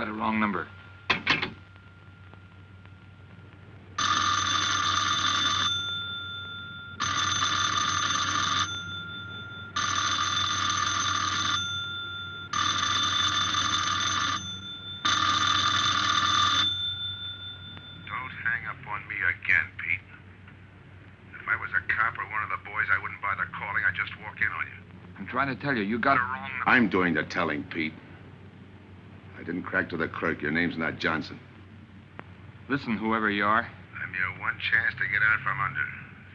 got a wrong number. Again, Pete. If I was a cop or one of the boys, I wouldn't bother calling. I'd just walk in on you. I'm trying to tell you, you got it wrong. I'm doing the telling, Pete. I didn't crack to the clerk. Your name's not Johnson. Listen, whoever you are. I'm your one chance to get out from under.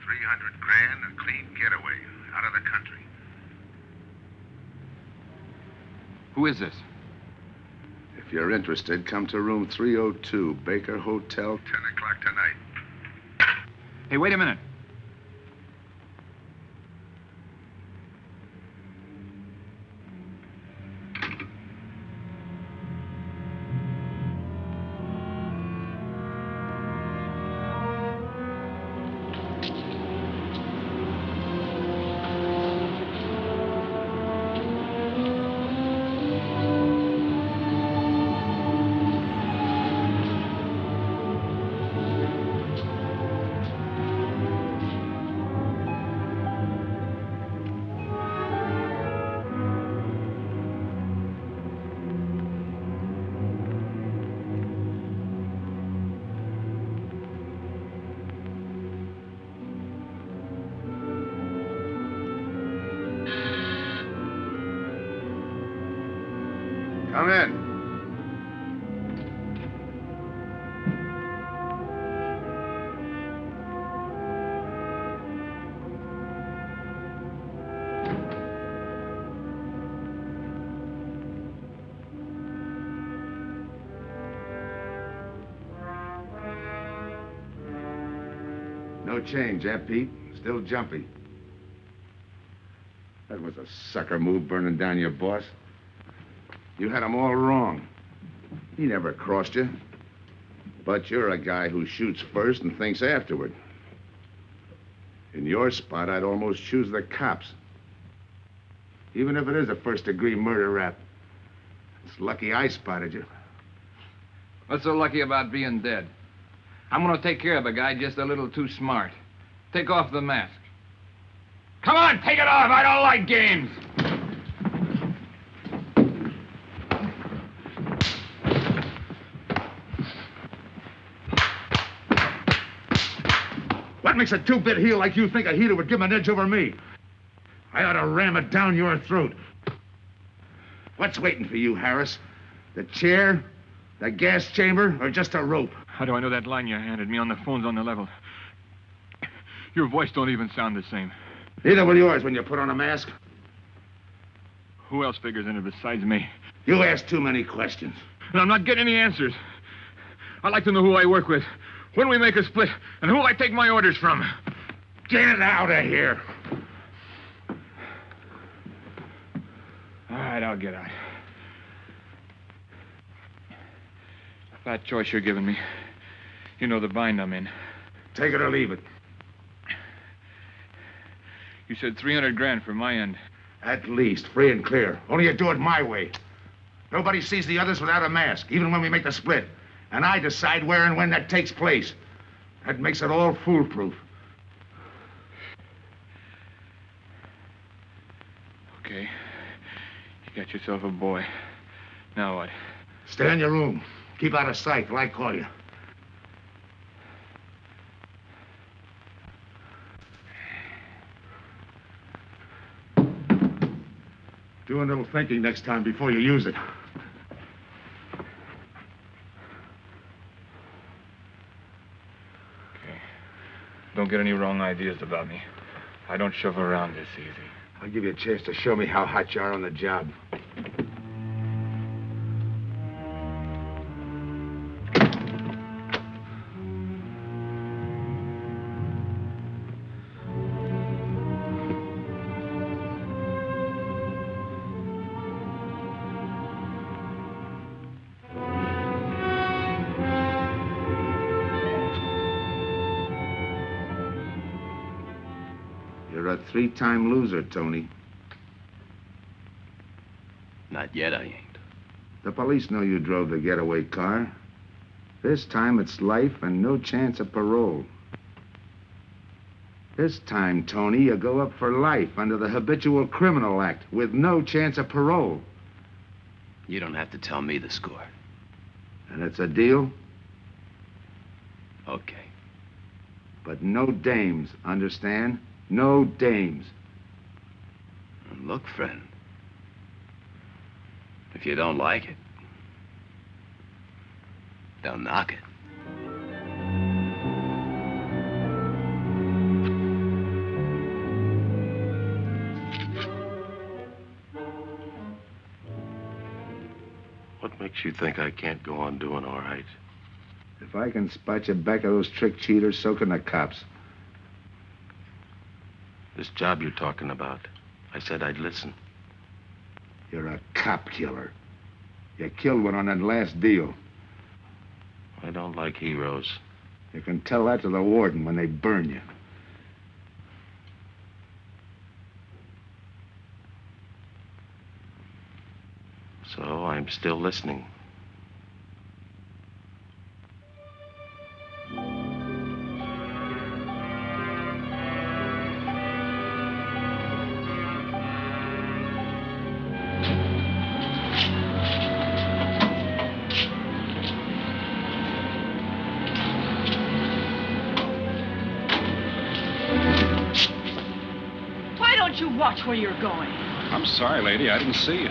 300 grand, a clean getaway, out of the country. Who is this? If you're interested, come to room 302, Baker Hotel, 10 o'clock tonight. Hey, wait a minute. Come in. No change, eh, Pete? Still jumpy. That was a sucker move, burning down your boss. You had him all wrong. He never crossed you. But you're a guy who shoots first and thinks afterward. In your spot, I'd almost choose the cops. Even if it is a first-degree murder rap. It's lucky I spotted you. What's so lucky about being dead? I'm gonna take care of a guy just a little too smart. Take off the mask. Come on, take it off! I don't like games! What makes a two-bit heel like you think a heater would give him an edge over me? I ought to ram it down your throat. What's waiting for you, Harris? The chair, the gas chamber, or just a rope? How do I know that line you handed me on the phone's on the level? Your voice don't even sound the same. Neither will yours when you put on a mask. Who else figures in it besides me? You ask too many questions. And I'm not getting any answers. I'd like to know who I work with, when we make a split, and who I take my orders from. Get out of here. All right, I'll get out. That choice you're giving me. You know the bind I'm in. Take it or leave it. You said 300 grand for my end. At least, free and clear. Only you do it my way. Nobody sees the others without a mask, even when we make the split. And I decide where and when that takes place. That makes it all foolproof. Okay. You got yourself a boy. Now what? Stay in your room. Keep out of sight till I call you. Do a little thinking next time before you use it. Okay. Don't get any wrong ideas about me. I don't shove around this easy. I'll give you a chance to show me how hot you are on the job. You're a three-time loser, Tony. Not yet, I ain't. The police know you drove the getaway car. This time it's life and no chance of parole. This time, Tony, you go up for life under the Habitual Criminal Act with no chance of parole. You don't have to tell me the score. And it's a deal? Okay. But no dames, understand? No dames. And look, friend, if you don't like it, don't knock it. What makes you think I can't go on doing all right? If I can spot you back of those trick cheaters, so can the cops. This job you're talking about, I said I'd listen. You're a cop killer. You killed one on that last deal. I don't like heroes. You can tell that to the warden when they burn you. So I'm still listening. Why don't you watch where you're going? I'm sorry, lady. I didn't see you.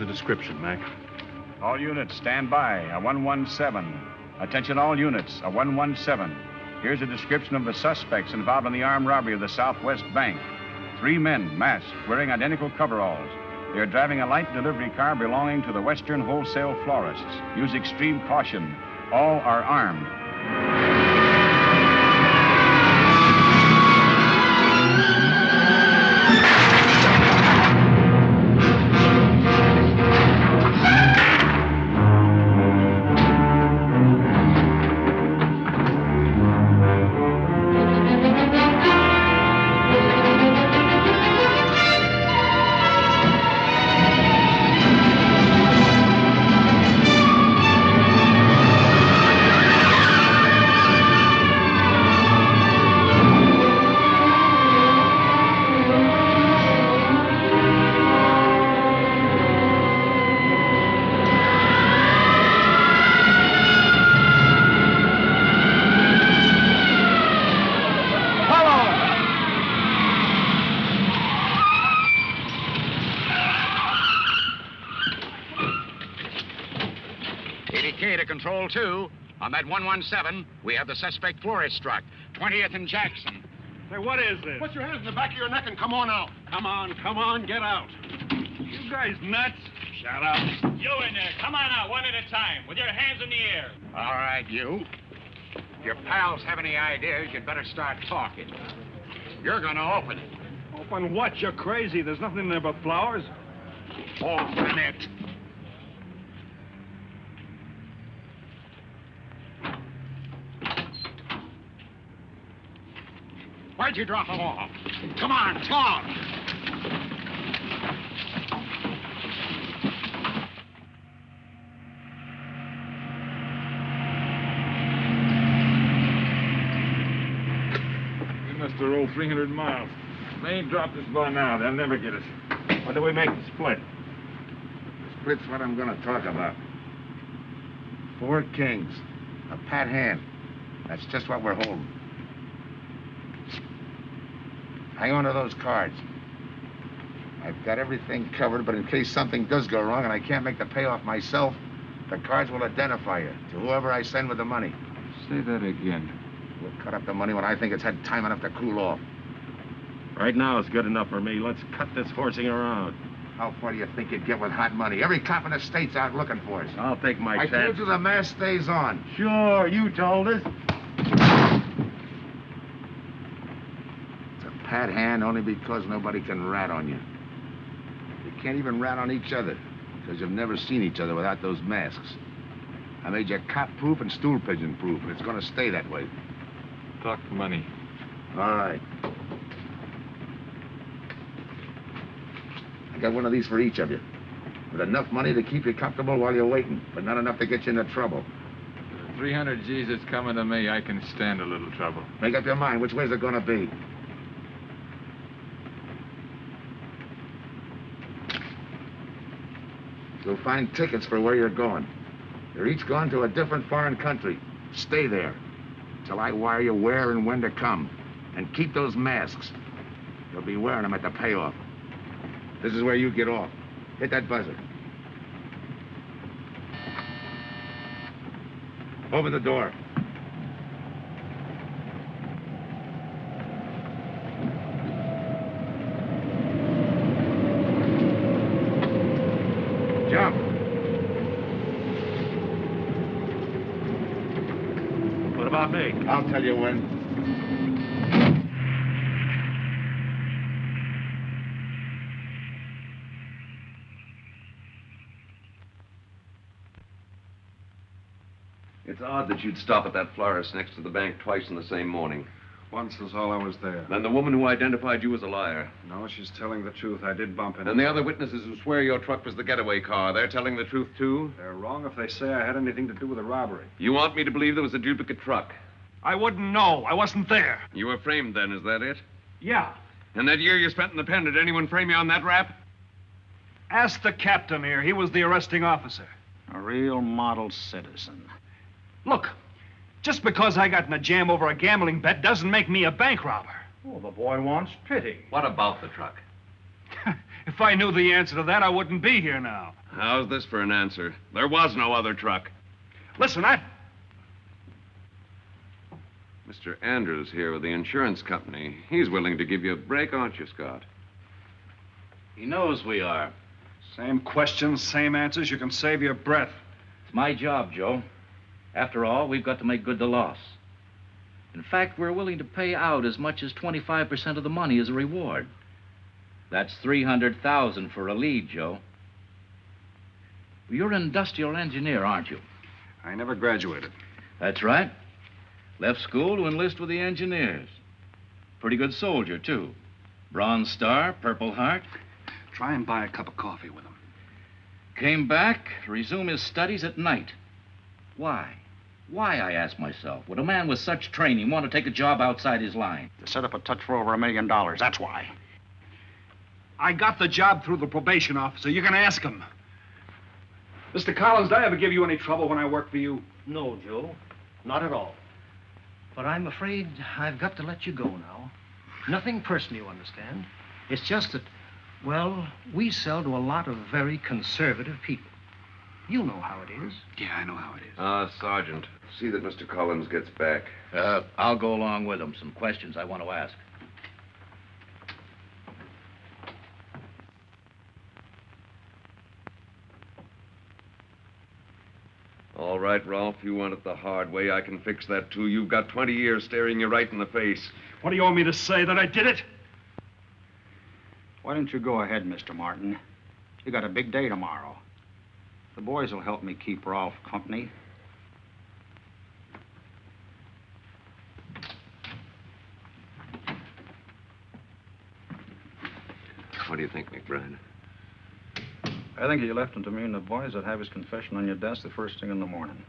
Description, Mac. All units, stand by. A 117. Attention all units, a 117. Here's a description of the suspects involved in the armed robbery of the Southwest Bank. 3 men, masked, wearing identical coveralls. They are driving a light delivery car belonging to the Western Wholesale Florists. Use extreme caution. All are armed. Control 2. On that 117, we have the suspect florist struck. 20th and Jackson. Say, what is this? Put your hands in the back of your neck and come on out. Come on, get out. You guys nuts? Shut up. You in there, come on out, one at a time, with your hands in the air. All right, you. If your pals have any ideas, you'd better start talking. You're gonna open it. Open what? You're crazy. There's nothing in there but flowers. Open it. Why'd you drop them off? Come on, talk! We must have rolled 300 miles. They ain't dropped us by now. They'll never get us. When do we make the split? The split's what I'm going to talk about. 4 kings. A pat hand. That's just what we're holding. Hang on to those cards. I've got everything covered, but in case something does go wrong and I can't make the payoff myself, the cards will identify you to whoever I send with the money. Say that again. We'll cut up the money when I think it's had time enough to cool off. Right now is good enough for me. Let's cut this horsing around. How far do you think you'd get with hot money? Every cop in the state's out looking for us. I'll take my I chance. told you the mask stays on. Sure, you told us. It's a pat hand only because nobody can rat on you. You can't even rat on each other because you've never seen each other without those masks. I made you cop-proof and stool pigeon-proof, and it's going to stay that way. Talk money. All right. I got one of these for each of you. With enough money to keep you comfortable while you're waiting, but not enough to get you into trouble. 300 G's that's coming to me, I can stand a little trouble. Make up your mind. Which way's it going to be? You'll find tickets for where you're going. You're each going to a different foreign country. Stay there till I wire you where and when to come. And keep those masks. You'll be wearing them at the payoff. This is where you get off. Hit that buzzer. Open the door. Jump. What about me? I'll tell you when. It's odd that you'd stop at that florist next to the bank twice in the same morning. Once was all I was there. Then the woman who identified you as a liar. No, she's telling the truth. I did bump into And the other witnesses who swear your truck was the getaway car, they're telling the truth, too? They're wrong if they say I had anything to do with the robbery. You want me to believe there was a duplicate truck? I wouldn't know. I wasn't there. You were framed then, is that it? Yeah. And that year you spent in the pen, did anyone frame you on that rap? Ask the captain here. He was the arresting officer. A real model citizen. Look, just because I got in a jam over a gambling bet doesn't make me a bank robber. Oh, the boy wants pity. What about the truck? If I knew the answer to that, I wouldn't be here now. How's this for an answer? There was no other truck. Listen, Mr. Andrews here with the insurance company. He's willing to give you a break, aren't you, Scott? He knows we are. Same questions, same answers. You can save your breath. It's my job, Joe. After all, we've got to make good the loss. In fact, we're willing to pay out as much as 25% of the money as a reward. That's $300,000 for a lead, Joe. You're an industrial engineer, aren't you? I never graduated. That's right. Left school to enlist with the engineers. Pretty good soldier, too. Bronze Star, Purple Heart. Try and buy a cup of coffee with him. Came back to resume his studies at night. Why? Why, I ask myself, would a man with such training want to take a job outside his line? To set up a touch for over $1 million, that's why. I got the job through the probation officer. You can ask him. Mr. Collins, did I ever give you any trouble when I worked for you? No, Joe. Not at all. But I'm afraid I've got to let you go now. Nothing personal, you understand. It's just that, well, we sell to a lot of very conservative people. You know how it is. Yeah, I know how it is. Sergeant, see that Mr. Collins gets back. I'll go along with him. Some questions I want to ask. All right, Rolf, you want it the hard way. I can fix that, too. You've got 20 years staring you right in the face. What do you want me to say, that I did it? Why don't you go ahead, Mr. Martin? You got a big day tomorrow. The boys will help me keep Rolf company. What do you think, McBride? I think you left him to me and the boys would have his confession on your desk the first thing in the morning.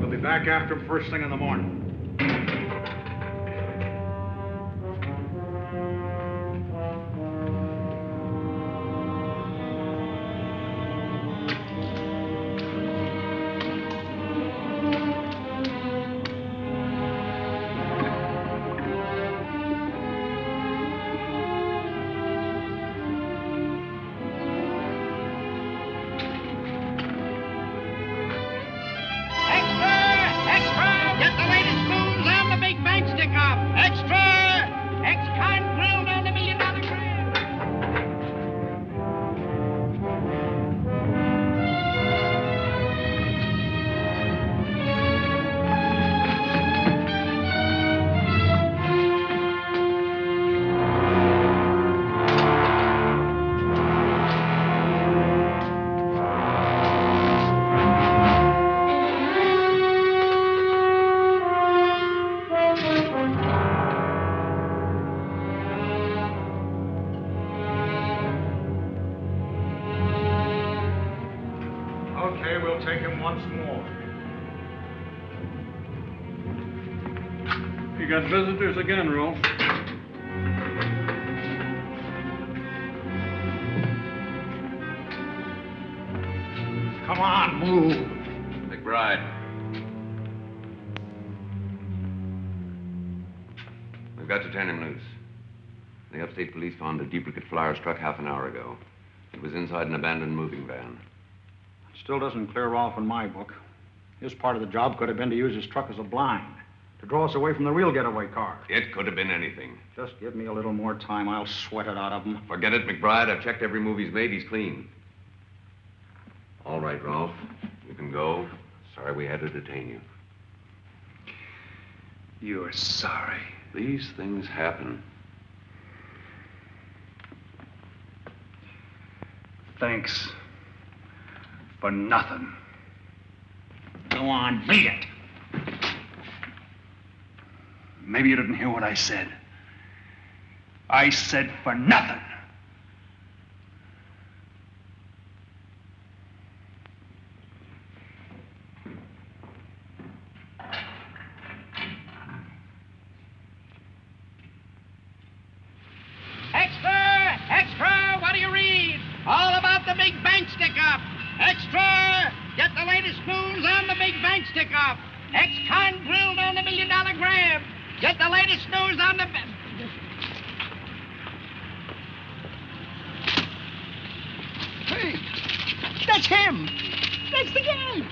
We'll be back after him first thing in the morning. You got visitors again, Rolf. Come on, move. McBride. We've got to turn him loose. The upstate police found a duplicate flyer struck half an hour ago. It was inside an abandoned moving van. Still doesn't clear Rolf in my book. His part of the job could have been to use his truck as a blind, to draw us away from the real getaway car. It could have been anything. Just give me a little more time. I'll sweat it out of him. Forget it, McBride. I've checked every move he's made. He's clean. All right, Rolf. You can go. Sorry we had to detain you. You're sorry. These things happen. Thanks. For nothing. Go on, beat it. Maybe you didn't hear what I said. I said for nothing. Extra! Extra! What do you read? All about the big bank stick-up. Extra! Get the latest news on the big bank stick-up. Ex-con drilled on the $1 million grab. Get the latest news on the... Hey, that's him. That's the guy.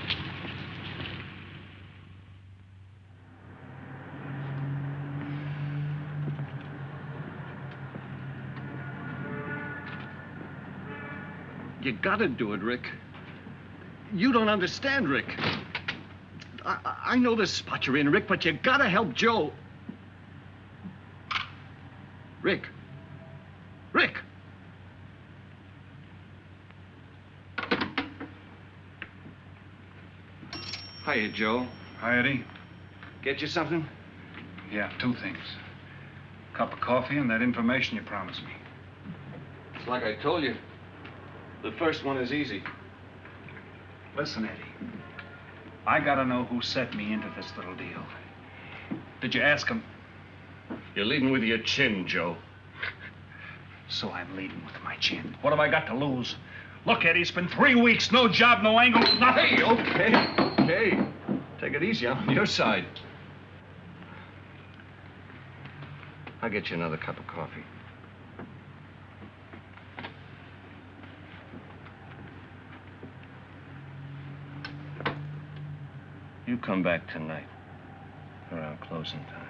You gotta do it, Rick. You don't understand, Rick. I know the spot you're in, Rick, but you gotta help Joe. Rick. Rick! Hiya, Joe. Hi, Eddie. Get you something? Yeah, two things. Cup of coffee and that information you promised me. It's like I told you. The first one is easy. Listen, Eddie. I gotta know who set me into this little deal. Did you ask him? You're leading with your chin, Joe. So I'm leading with my chin. What have I got to lose? Look, Eddie, it's been 3 weeks. No job, no angle, nothing. Hey, okay. Take it easy. I'm on your side. I'll get you another cup of coffee. You come back tonight, around closing time.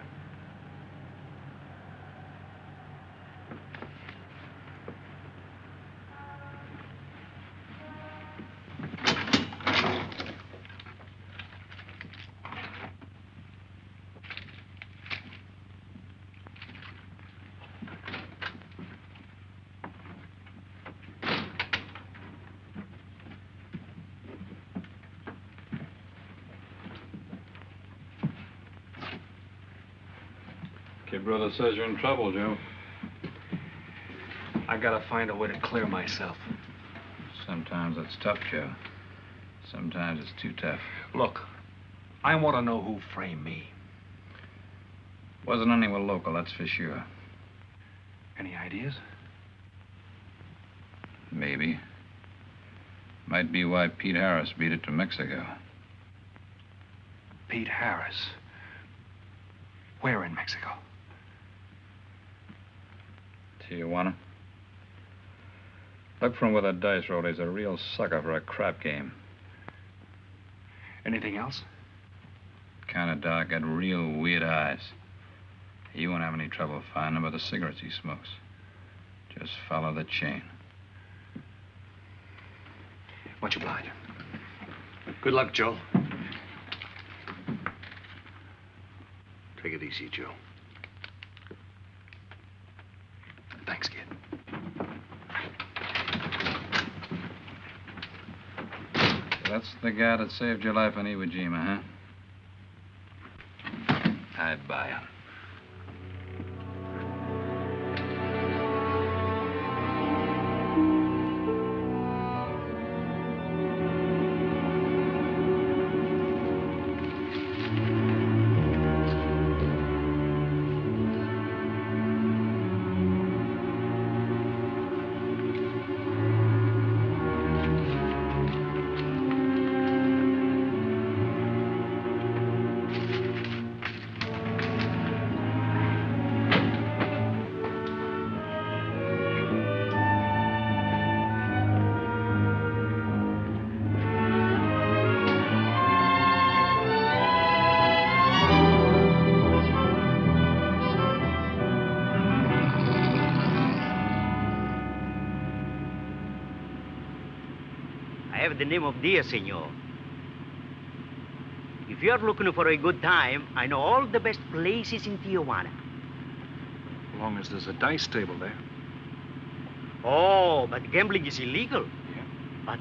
Your brother says you're in trouble, Joe. I gotta find a way to clear myself. Sometimes it's tough, Joe. Sometimes it's too tough. Look, I want to know who framed me. Wasn't anyone local, that's for sure. Any ideas? Maybe. Might be why Pete Harris beat it to Mexico. Pete Harris? Where in Mexico? Tijuana. Look for him with a dice roll. He's a real sucker for a crap game. Anything else? Kind of dark, got real weird eyes. You won't have any trouble finding him with the cigarettes he smokes. Just follow the chain. Much obliged. Good luck, Joe. Take it easy, Joe. Thanks, kid. That's the guy that saved your life on Iwo Jima, huh? I buy him. The name of dear senor. If you're looking for a good time, I know all the best places in Tijuana. As long as there's a dice table there. Oh, but gambling is illegal. Yeah. But,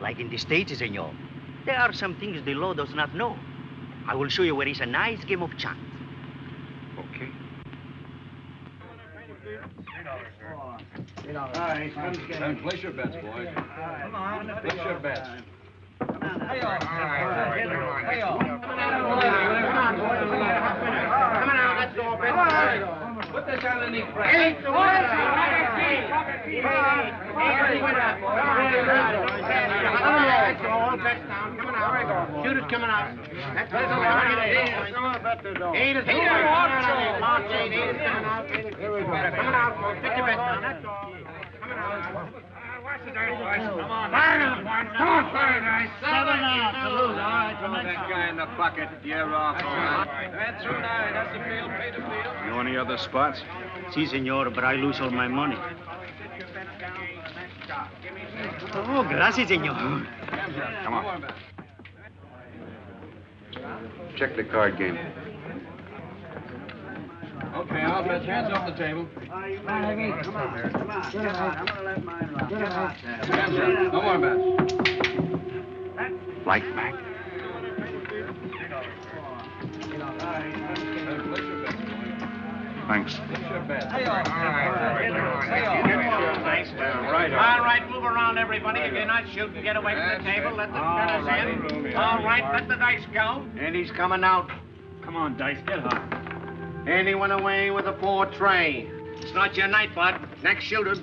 like in the States, senor, there are some things the law does not know. I will show you where is a nice game of chance. Okay. Place your bets, boys. Come on. Place your bets. Hey, Come on now, let's go. Put this on the knee. Shoot it coming out. That's what come out. Get your best down. That's all. Watch the dice, boys. Come on. Fire them. Come on, fire dice. 7 out. All right. That guy in the bucket. You're off. That's through 9. That's the field. Pay the field. You any other spots? Si, senor, but I lose all my money. Oh, gracias, senor. Come on. Check the card game. Okay, I'll bet. Hands off the table. Come on. I'm gonna let mine run. Hands up. No more bets. Light back. Thanks. All right, move around, everybody. If you're not shooting, get away from the table. Let the critters in. All right, let the dice go. And he's coming out. Come on, Dice, get hot. And he went away with a 4 tray. It's not your night, bud. Next shooter.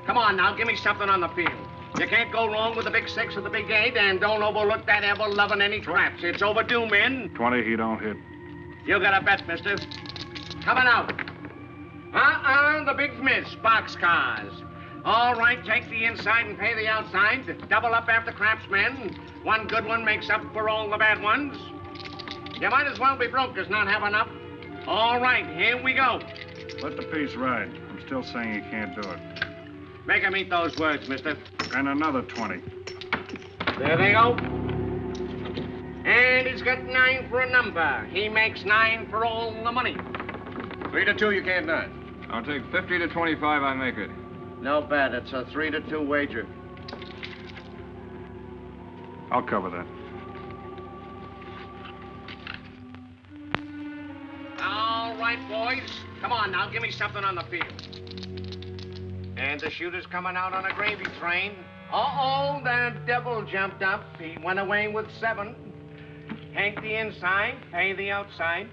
Come on now, give me something on the field. You can't go wrong with the big 6 or the big 8, and don't overlook that ever-loving any traps. It's overdue, men. 20, he don't hit. You got a bet, mister. Coming out. The big miss, boxcars. All right, take the inside and pay the outside. Double up after craps, men. One good one makes up for all the bad ones. You might as well be broke as not have enough. All right, here we go. Let the piece ride. I'm still saying he can't do it. Make him eat those words, mister. And another 20. There they go. And he's got 9 for a number. He makes 9 for all the money. 3 to 2, you can't none. I'll take 50 to 25, I make it. No bad. It's a 3 to 2 wager. I'll cover that. All All right, boys. Come on now, give me something on the field. And the shooter's coming out on a gravy train. Uh-oh, the devil jumped up. He went away with 7. Hank the inside, pay the outside.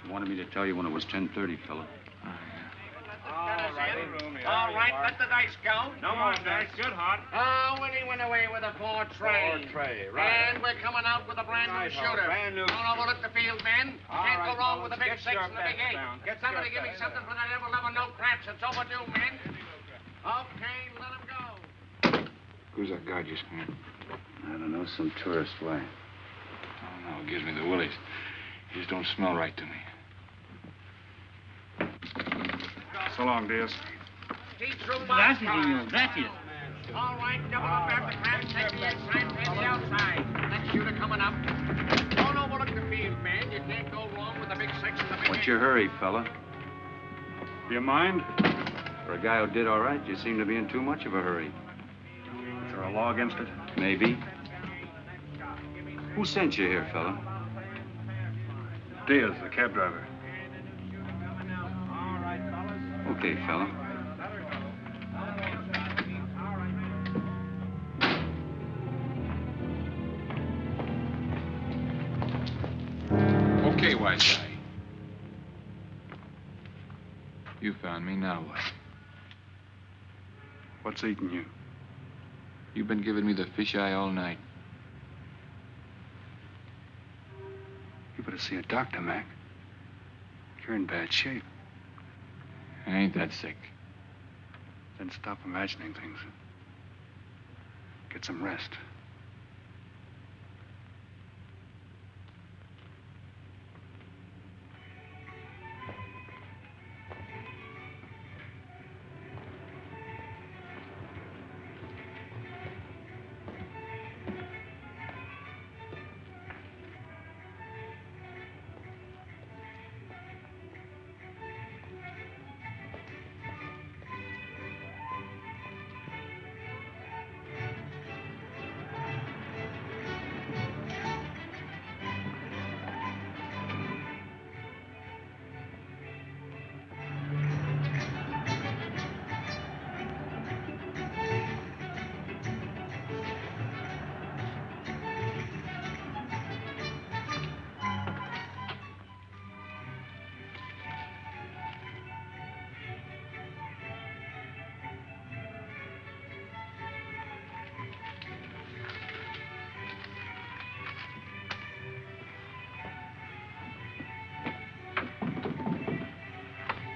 You wanted me to tell you when it was 10:30, fella. All right, let the dice go. No more dice. Good, hot. Oh, Willie went away with a 4 tray. 4 tray, right. And we're coming out with a brand new shooter. Brand new. Don't overlook the field, men. Can't go wrong with the big 6 and the big 8. Get somebody to give me bets something for that ever-loving no craps. It's overdue, men. Okay, let him go. Who's that guy just come in? I don't know, some tourist. Why? Oh, no, it gives me the willies. He just don't smell right to me. So long, Diaz. Gracias, señor. Gracias. All right, double up after craps. Take the inside, pay the outside. Next shooter coming up. Don't overlook the field, man. You can't go wrong with the big 6 and the big 8. What's your hurry, fella? Do you mind? For a guy who did all right, you seem to be in too much of a hurry. Is there a law against it? Maybe. Who sent you here, fella? Diaz, the cab driver. Okay, fella. Okay, wise guy. You found me, now what? What's eating you? You've been giving me the fisheye all night. You better see a doctor, Mac. You're in bad shape. I ain't that sick. Then stop imagining things. Get some rest.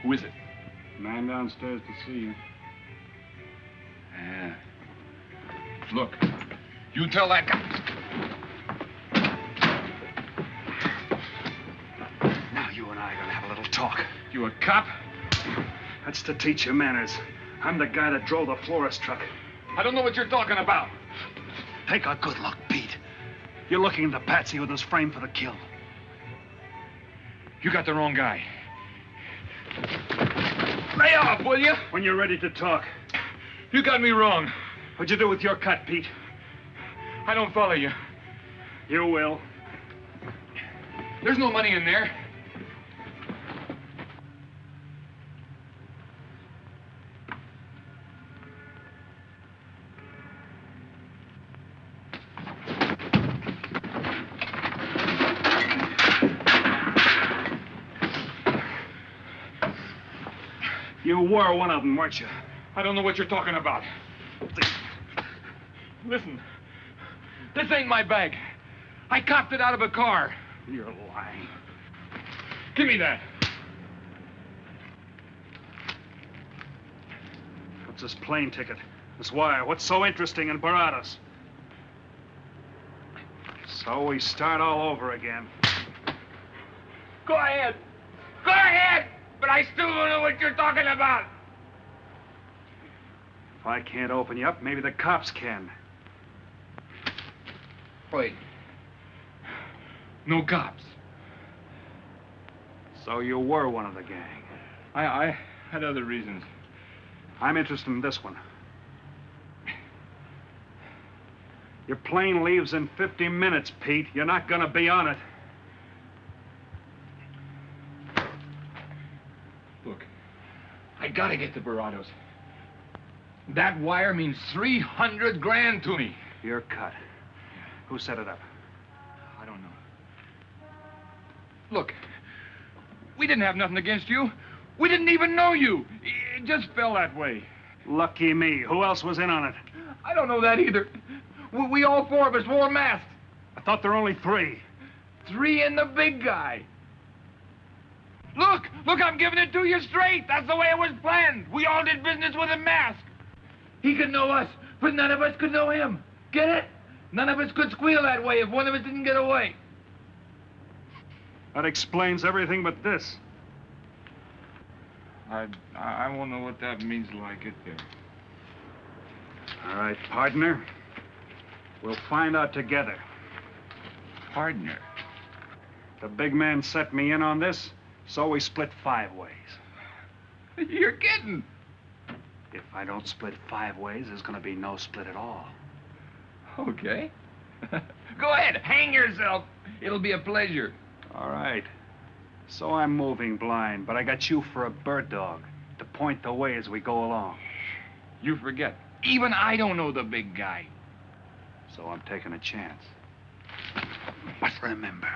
Who is it? Man downstairs to see you. Yeah. Look, you tell that guy. Now you and I are gonna have a little talk. You a cop? That's to teach you manners. I'm the guy that drove the florist truck. I don't know what you're talking about. Take a good look, Pete. You're looking at the patsy who was framed for the kill. You got the wrong guy. Lay off, will you? When you're ready to talk. You got me wrong. What'd you do with your cut, Pete? I don't follow you. You will. There's no money in there. You were one of them, weren't you? I don't know what you're talking about. Listen, this ain't my bag. I copped it out of a car. You're lying. Give me that. What's this plane ticket? This wire? What's so interesting in Baradas? So we start all over again. Go ahead. Go ahead! But I still don't know what you're talking about. If I can't open you up, maybe the cops can. Wait. No cops. So you were one of the gang. I had other reasons. I'm interested in this one. Your plane leaves in 50 minutes, Pete. You're not gonna be on it. gotta get to Barados. That wire means 300 grand to me. You're cut. Who set it up? I don't know. Look, we didn't have nothing against you. We didn't even know you. It just fell that way. Lucky me. Who else was in on it? I don't know that either. We all four of us wore masks. I thought there were only 3. 3 and the big guy. Look, I'm giving it to you straight. That's the way it was planned. We all did business with a mask. He could know us, but none of us could know him. Get it? None of us could squeal that way if one of us didn't get away. That explains everything but this. I won't know what that means till I get there. All right, partner. We'll find out together. Partner? The big man set me in on this, so we split 5 ways. You're kidding. If I don't split 5 ways, there's gonna be no split at all. Okay. Go ahead, hang yourself. It'll be a pleasure. All right. So I'm moving blind, but I got you for a bird dog to point the way as we go along. You forget. Even I don't know the big guy. So I'm taking a chance. But remember,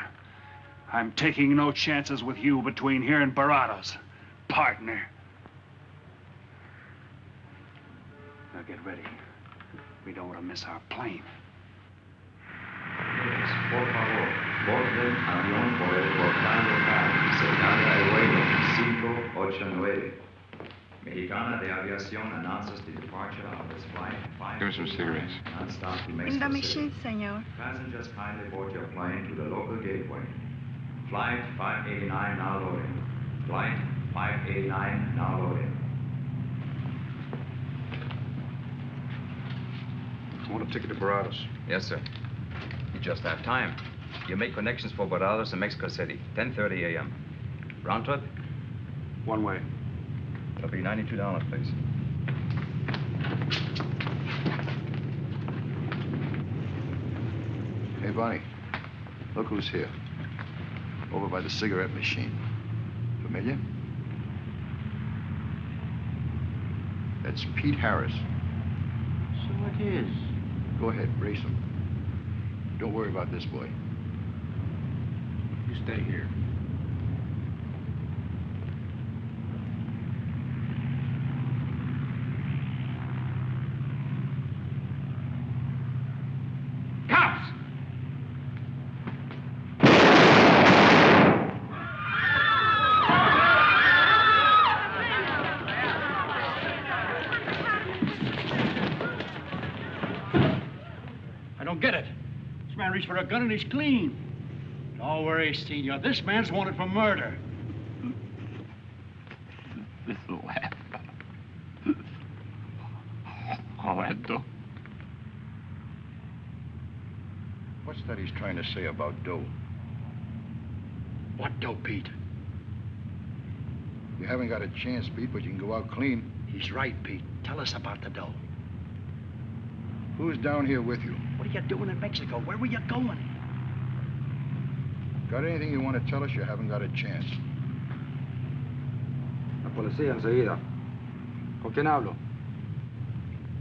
I'm taking no chances with you between here and Barados, partner. Now get ready. We don't want to miss our plane. Por favor, borden avión por el portal local, Secretaria de vuelo 589. Mexicana de Aviación announces the departure of its flight 5. Give me some cigarettes. Non-stop to In the Mexico machine, City. senor. Passengers kindly board your plane to the local gateway. Flight 589 now loading. Flight 589 now loading. I want a ticket to Barados. Yes, sir. You just have time. You make connections for Barados and Mexico City, 10:30 a.m. Round trip? One way. It'll be $92, please. Hey, Bonnie, look who's here. Over by the cigarette machine. Familiar? That's Pete Harris. So it is. Go ahead, race him. Don't worry about this boy. You stay here. Cops! I don't get it. This man reached for a gun and he's clean. Don't worry, Senor. This man's wanted for murder. This laugh. All that dough. What's that he's trying to say about dough? What dough, Pete? You haven't got a chance, Pete, but you can go out clean. He's right, Pete. Tell us about the dough. Who's down here with you? What are you doing in Mexico? Where were you going? Got anything you want to tell us? You haven't got a chance. La policía enseguida. ¿Con quién hablo?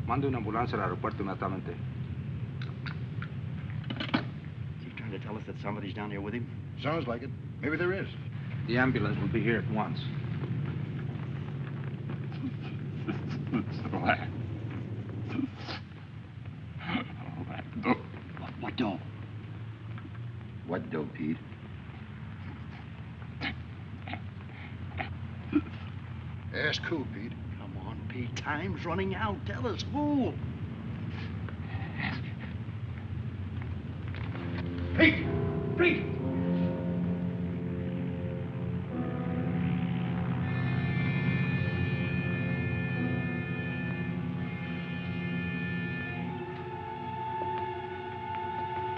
Mande una ambulancia al aeropuerto inmediatamente. Is he trying to tell us that somebody's down here with him? Sounds like it. Maybe there is. The ambulance will be here at once. What dough? What dough, Pete? Ask who, Pete? Come on, Pete. Time's running out. Tell us who. Pete! Pete!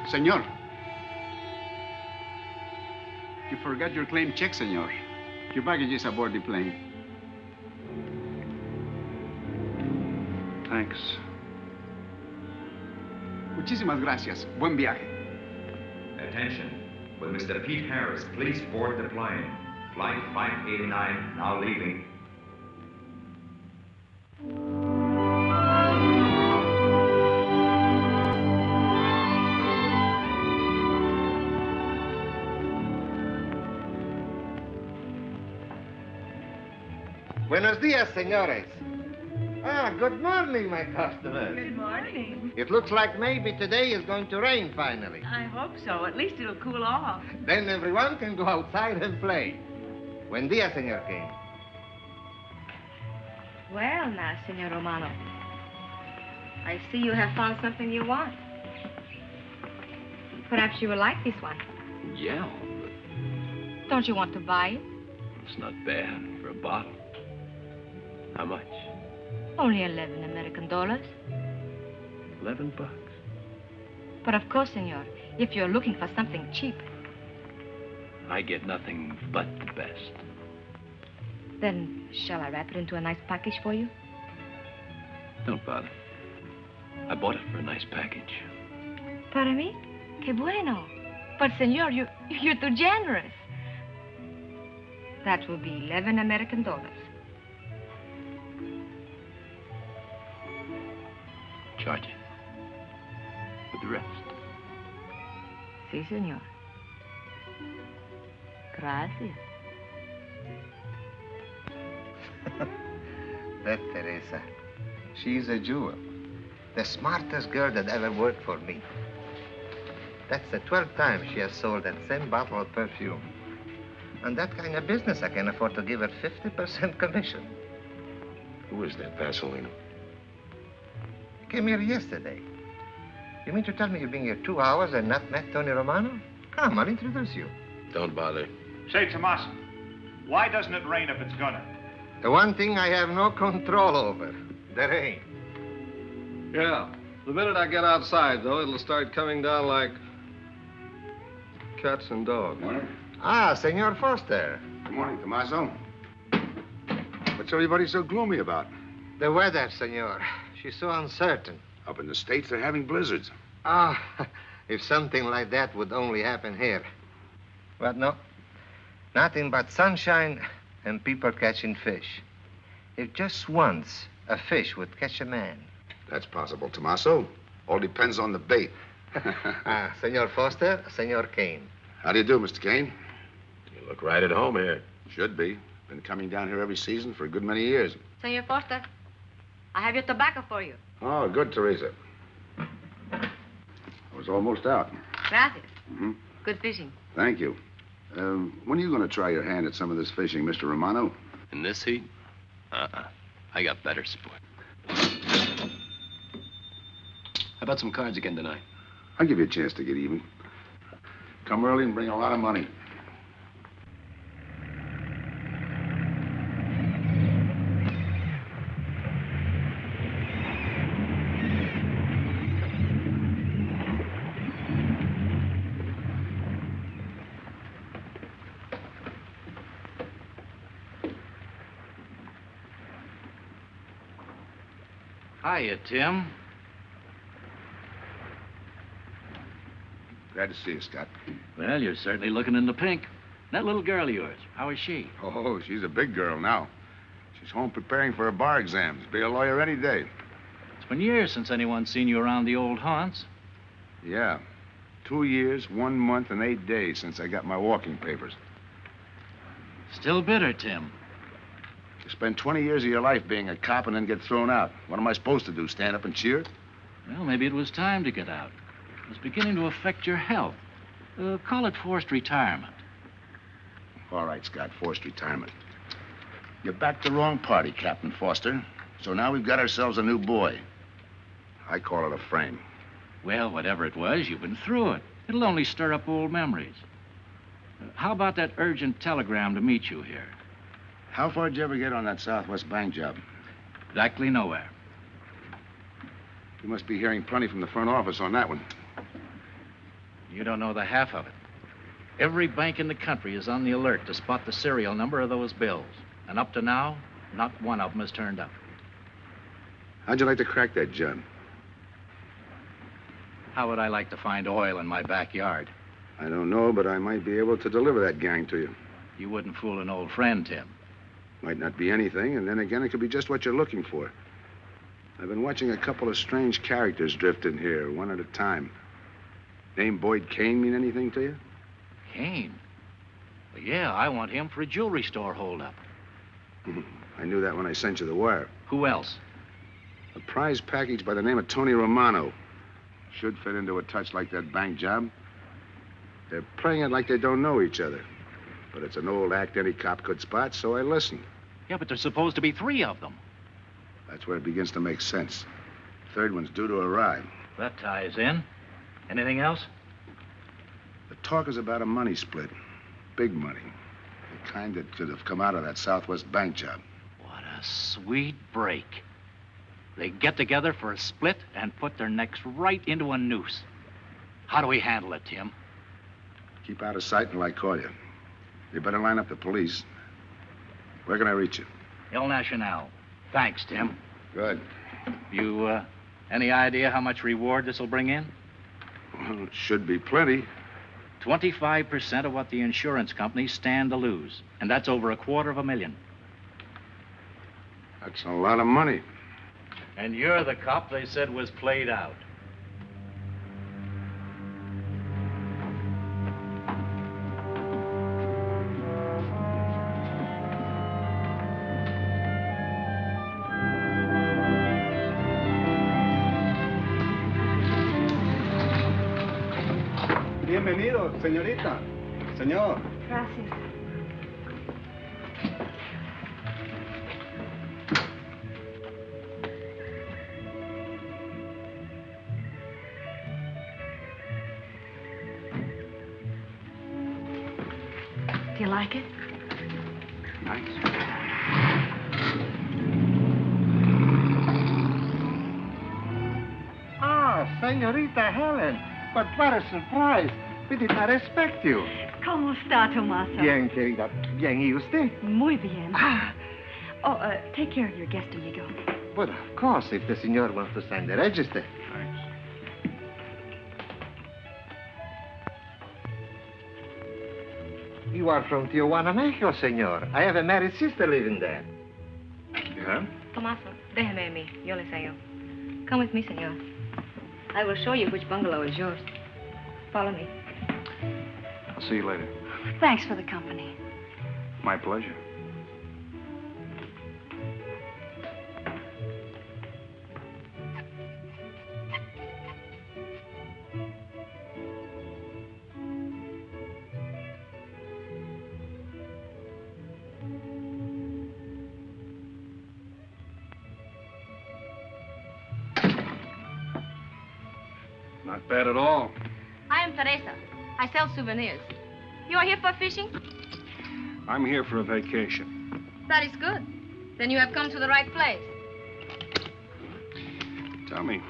Senor. You forgot your claim check, senor. Your baggage is aboard the plane. Thanks. Muchísimas gracias. Buen viaje. Attention. Will Mr. Pete Harris please board the plane? Flight 589 now leaving. Buenos dias, senores. Ah, good morning, my customers. Good morning. It looks like maybe today is going to rain finally. I hope so. At least it'll cool off. Then everyone can go outside and play. Buen dia, Senor King. Well, now, Senor Romano, I see you have found something you want. Perhaps you will like this one. Yeah, Don't you want to buy it? it's not bad for a bottle. How much? Only 11 American dollars. $11. But of course, senor, if you're looking for something cheap, I get nothing but the best. then shall I wrap it into a nice package for you? Don't bother. I bought it for a nice package. Para mí? Que bueno. But, senor, you're too generous. That will be 11 American dollars. Charge it. With the rest. Si, senor. Gracias. That Teresa, she's a jewel. The smartest girl that ever worked for me. That's the 12th time she has sold that same bottle of perfume. On that kind of business, I can afford to give her 50% commission. Who is that Vaseline? Came here yesterday. You mean to tell me you've been here 2 hours and not met Tony Romano? Come, I'll introduce you. Don't bother. Say, Tomas, why doesn't it rain if it's gonna? The one thing I have no control over, the rain. Yeah. The minute I get outside, though, it'll start coming down like cats and dogs. Ah, Senor Foster. Good morning, Tommaso. What's everybody so gloomy about? The weather, senor. She's so uncertain. Up in the States, they're having blizzards. Ah, if something like that would only happen here. But no, nothing but sunshine and people catching fish. If just once a fish would catch a man. That's possible, Tommaso. All depends on the bait. Ah, Senor Foster, Senor Kane. How do you do, Mr. Kane? You look right at home here. Should be. Been coming down here every season for a good many years. Senor Foster, I have your tobacco for you. Oh, good, Teresa. I was almost out. Gracias. Mm-hmm. Good fishing. Thank you. When are you going to try your hand at some of this fishing, Mr. Romano? In this heat? I got better sport. How about some cards again tonight? I'll give you a chance to get even. Come early and bring a lot of money. Hiya, Tim. Glad to see you, Scott. Well, you're certainly looking in the pink. That little girl of yours, how is she? Oh, she's a big girl now. She's home preparing for her bar exams. Be a lawyer any day. It's been years since anyone's seen you around the old haunts. Yeah. 2 years, 1 month, and 8 days since I got my walking papers. Still bitter, Tim. You spend 20 years of your life being a cop and then get thrown out. What am I supposed to do, stand up and cheer? Well, maybe it was time to get out. It was beginning to affect your health. Call it forced retirement. All right, Scott, forced retirement. You backed the wrong party, Captain Foster. So now we've got ourselves a new boy. I call it a frame. Well, whatever it was, you've been through it. It'll only stir up old memories. How about that urgent telegram to meet you here? How far did you ever get on that Southwest Bank job? Exactly nowhere. You must be hearing plenty from the front office on that one. You don't know the half of it. Every bank in the country is on the alert to spot the serial number of those bills. And up to now, not one of them has turned up. How'd you like to crack that job? How would I like to find oil in my backyard? I don't know, but I might be able to deliver that gang to you. You wouldn't fool an old friend, Tim. Might not be anything, and then again, it could be just what you're looking for. I've been watching a couple of strange characters drift in here, one at a time. Name Boyd Kane mean anything to you? Kane? Well, yeah, I want him for a jewelry store holdup. I knew that when I sent you the wire. Who else? A prize package by the name of Tony Romano. Should fit into a touch like that bank job. They're playing it like they don't know each other. But it's an old act any cop could spot, so I listened. Yeah, but there's supposed to be 3 of them. That's where it begins to make sense. Third one's due to arrive. That ties in. Anything else? The talk is about a money split. Big money. The kind that could have come out of that Southwest bank job. What a sweet break. They get together for a split and put their necks right into a noose. How do we handle it, Tim? Keep out of sight until I call you. You better line up the police. Where can I reach you? El Nacional. Thanks, Tim. Good. You, any idea how much reward this will bring in? Well, it should be plenty. 25% of what the insurance companies stand to lose. And that's over $250,000. That's a lot of money. And you're the cop they said was played out. Bienvenido, señorita. Señor. Gracias. Do you like it? Nice. Ah, Señorita Helen. But what a surprise. We did not expect you. ¿Cómo está, Tomaso? Bien, querida. Bien, ¿y usted? Muy bien. Oh, take care of your guest, amigo. But of course, if the senor wants to sign the register. Thanks. You are from Tijuana, Mexico, senor. I have a married sister living there. Yeah? Tomaso, déjeme a mí. Yo le enseño. Come with me, senor. I will show you which bungalow is yours. Follow me. I'll see you later. Thanks for the company. My pleasure. Not bad at all. I am Teresa. I sell souvenirs. You are here for fishing? I'm here for a vacation. That is good. Then you have come to the right place. Tell me,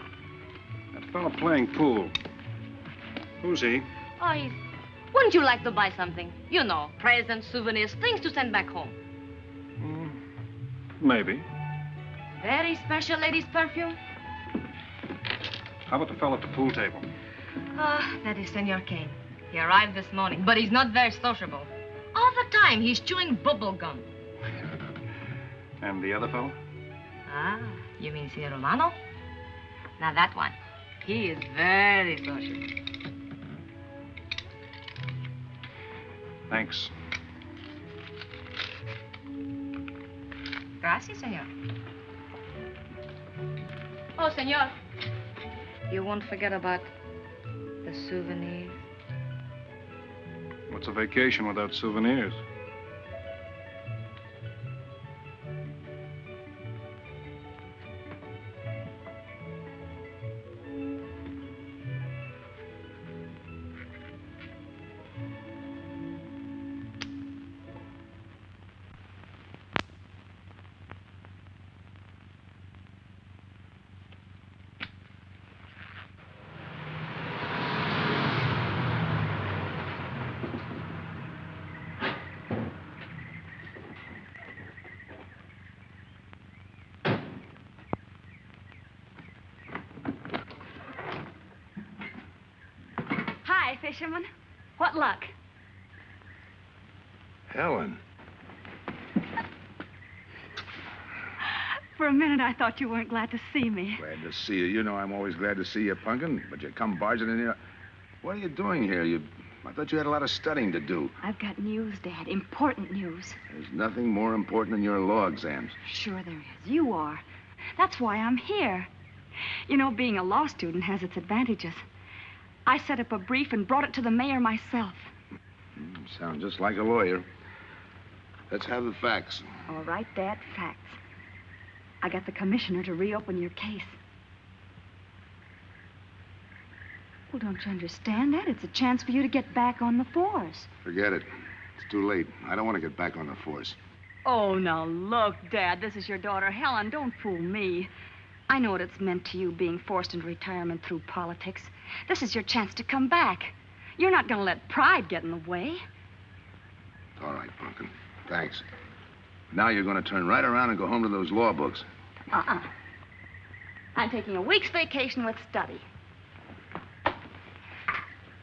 that fella playing pool, who's he? Oh, wouldn't you like to buy something? You know, presents, souvenirs, things to send back home. Maybe. Very special ladies' perfume. How about the fella at the pool table? Ah, that is Senor Kane. He arrived this morning, but he's not very sociable. All the time, he's chewing bubble gum. And the other fella? Ah, you mean Senor Romano? Now that one, he is very sociable. Thanks. Gracias, senor. Oh, senor. You won't forget about the souvenirs. What's a vacation without souvenirs? Hi, fisherman. What luck? Helen. For a minute, I thought you weren't glad to see me. Glad to see you. You know I'm always glad to see you, Punkin, but you come barging in here. What are you doing here? You I thought you had a lot of studying to do. I've got news, Dad. Important news. There's nothing more important than your law exams. Sure there is. You are. That's why I'm here. You know, being a law student has its advantages. I set up a brief and brought it to the mayor myself. Sound just like a lawyer. Let's have the facts. All right, Dad, facts. I got the commissioner to reopen your case. Well, don't you understand that? It's a chance for you to get back on the force. Forget it. It's too late. I don't want to get back on the force. Oh, now look, Dad, this is your daughter, Helen. Don't fool me. I know what it's meant to you being forced into retirement through politics. This is your chance to come back. You're not going to let pride get in the way. All right, Pumpkin. Thanks. Now you're going to turn right around and go home to those law books. I'm taking a week's vacation with study.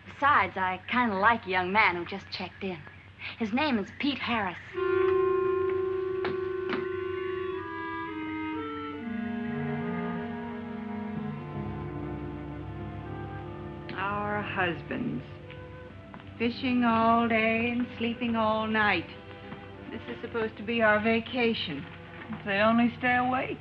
Besides, I kind of like a young man who just checked in. His name is Pete Harris. Our husbands. Fishing all day and sleeping all night. This is supposed to be our vacation. If they only stay awake.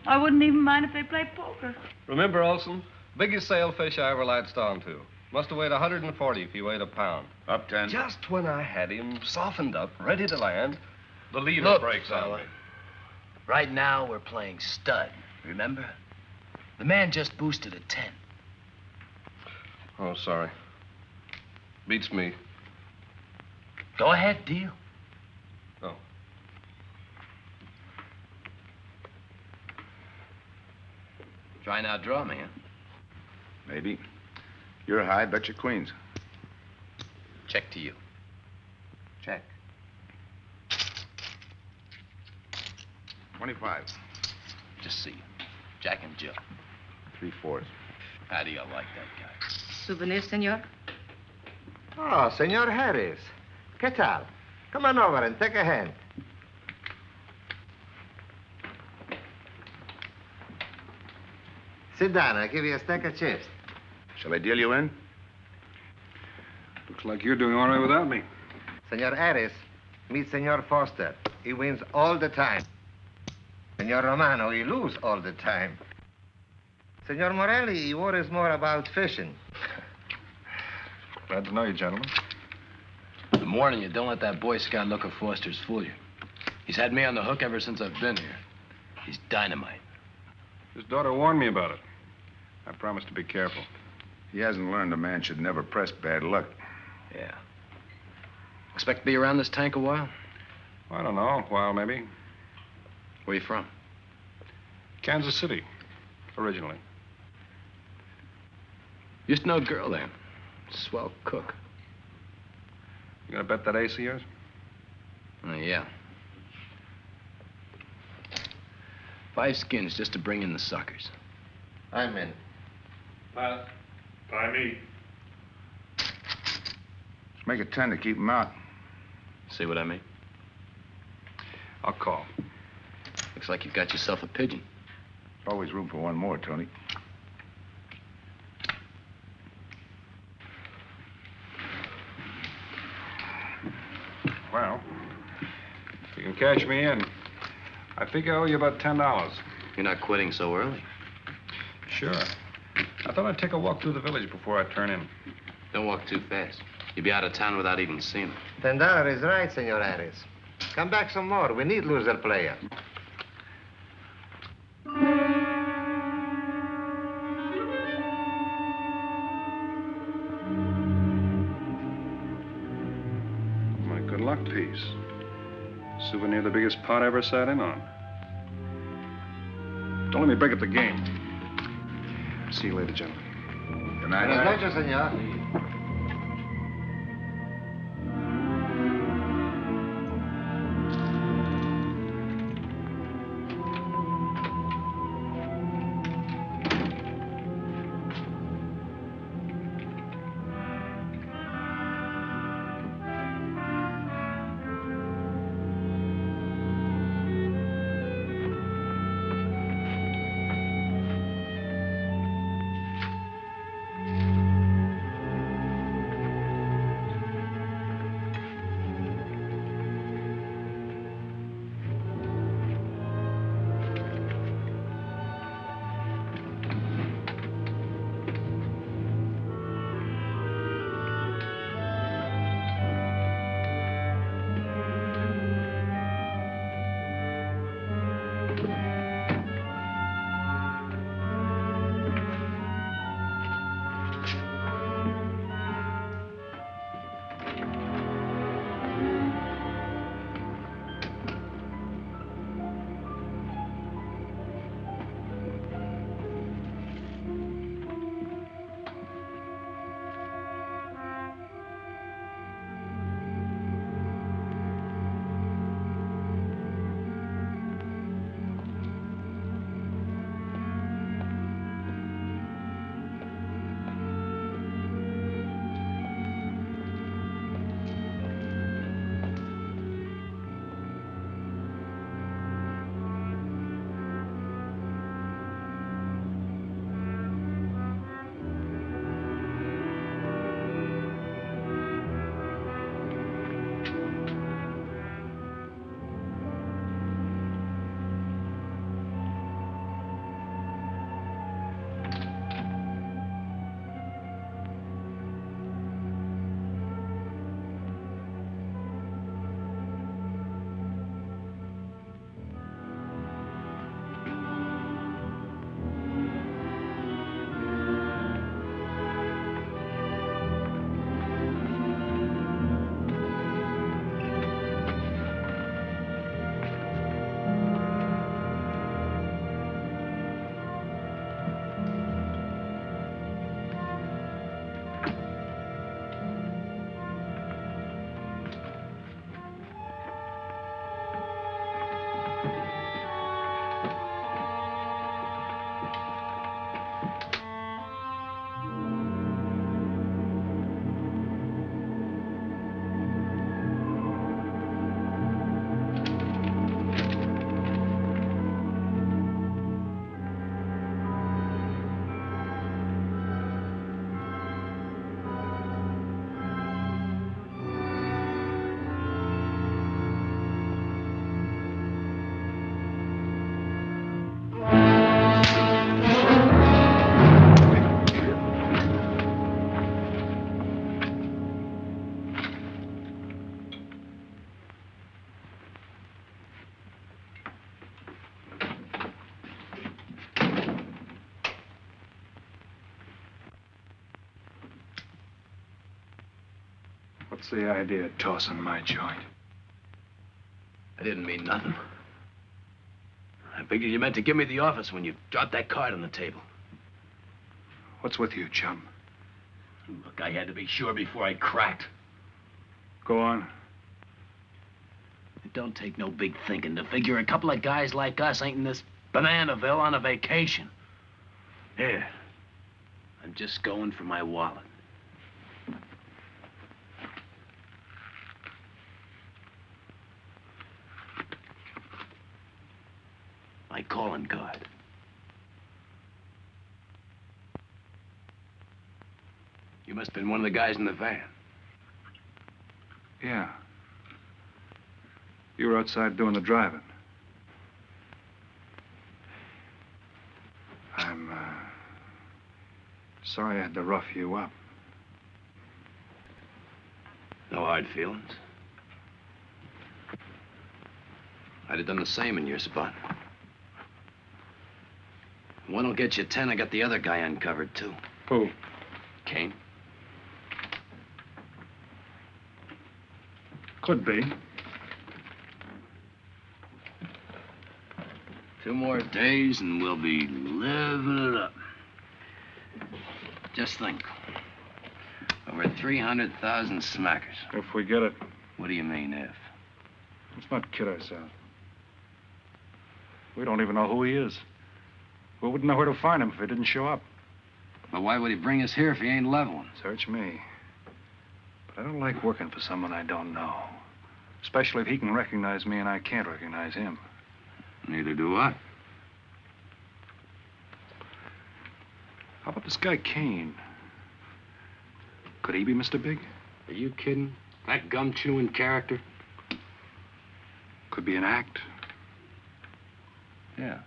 I wouldn't even mind if they play poker. Remember, Olson, biggest sailfish I ever latched onto. Must have weighed 140 if he weighed a pound. Up 10. Just when I had him softened up, ready to land, the lever Look, breaks on fella. me. Right now, we're playing stud, remember? The man just boosted a 10. Oh, sorry. Beats me. Go ahead, deal. Oh. Try and outdraw me, huh? Maybe. You're high, bet your queens. Check to you. Check. 25. Just see. Jack and Jill. 3/4. How do you like that guy? Souvenir, senor? Oh, Senor Harris. ¿Qué tal? Come on over and take a hand. Sit down. I'll give you a stack of chips. Shall I deal you in? Looks like you're doing all right without me. Senor Harris, meet Senor Foster. He wins all the time. Senor Romano, he loses all the time. Senor Morelli, he worries more about fishing. Glad to know you, gentlemen. I'm warning you, don't let that Boy Scout look of Foster's fool you. He's had me on the hook ever since I've been here. He's dynamite. His daughter warned me about it. I promised to be careful. He hasn't learned a man should never press bad luck. Yeah. Expect to be around this tank a while? I don't know, a while maybe. Where you from? Kansas City, originally. Used to know a girl there. Swell cook. You gonna bet that ace of yours? Yeah. 5 skins just to bring in the suckers. I'm in. Pass. By me. Let's make it 10 to keep him out. See what I mean? I'll call. Looks like you've got yourself a pigeon. Always room for one more, Tony. Well, if you can cash me in, I think I owe you about $10. You're not quitting so early. Sure. I thought I'd take a walk through the village before I turn in. Don't walk too fast. You'll be out of town without even seeing it. $10 is right, Senor Harris. Come back some more. We need loser player. My good luck piece. Souvenir the biggest pot I ever sat in on. Don't let me break up the game. See you later, gentlemen. Good night. Buenas noches, senor. What's the idea of tossing my joint? I didn't mean nothing. I figured you meant to give me the office when you dropped that card on the table. What's with you, chum? Look, I had to be sure before I cracked. Go on. It don't take no big thinking to figure a couple of guys like us ain't in this Bananaville on a vacation. Here, I'm just going for my wallet. My calling card. You must have been one of the guys in the van. Yeah. You were outside doing the driving. I'm, sorry I had to rough you up. No hard feelings. I'd have done the same in your spot. One'll get you 10. I got the other guy uncovered, too. Who? Kane. Could be. 2 more days and we'll be living it up. Just think. Over 300,000 smackers. If we get it. What do you mean, if? Let's not kid ourselves. We don't even know who he is. We wouldn't know where to find him if he didn't show up. But why would he bring us here if he ain't leveling? Search me. But I don't like working for someone I don't know. Especially if he can recognize me and I can't recognize him. Neither do I. How about this guy Kane? Could he be Mr. Big? Are you kidding? That gum-chewing character? Could be an act. Yeah.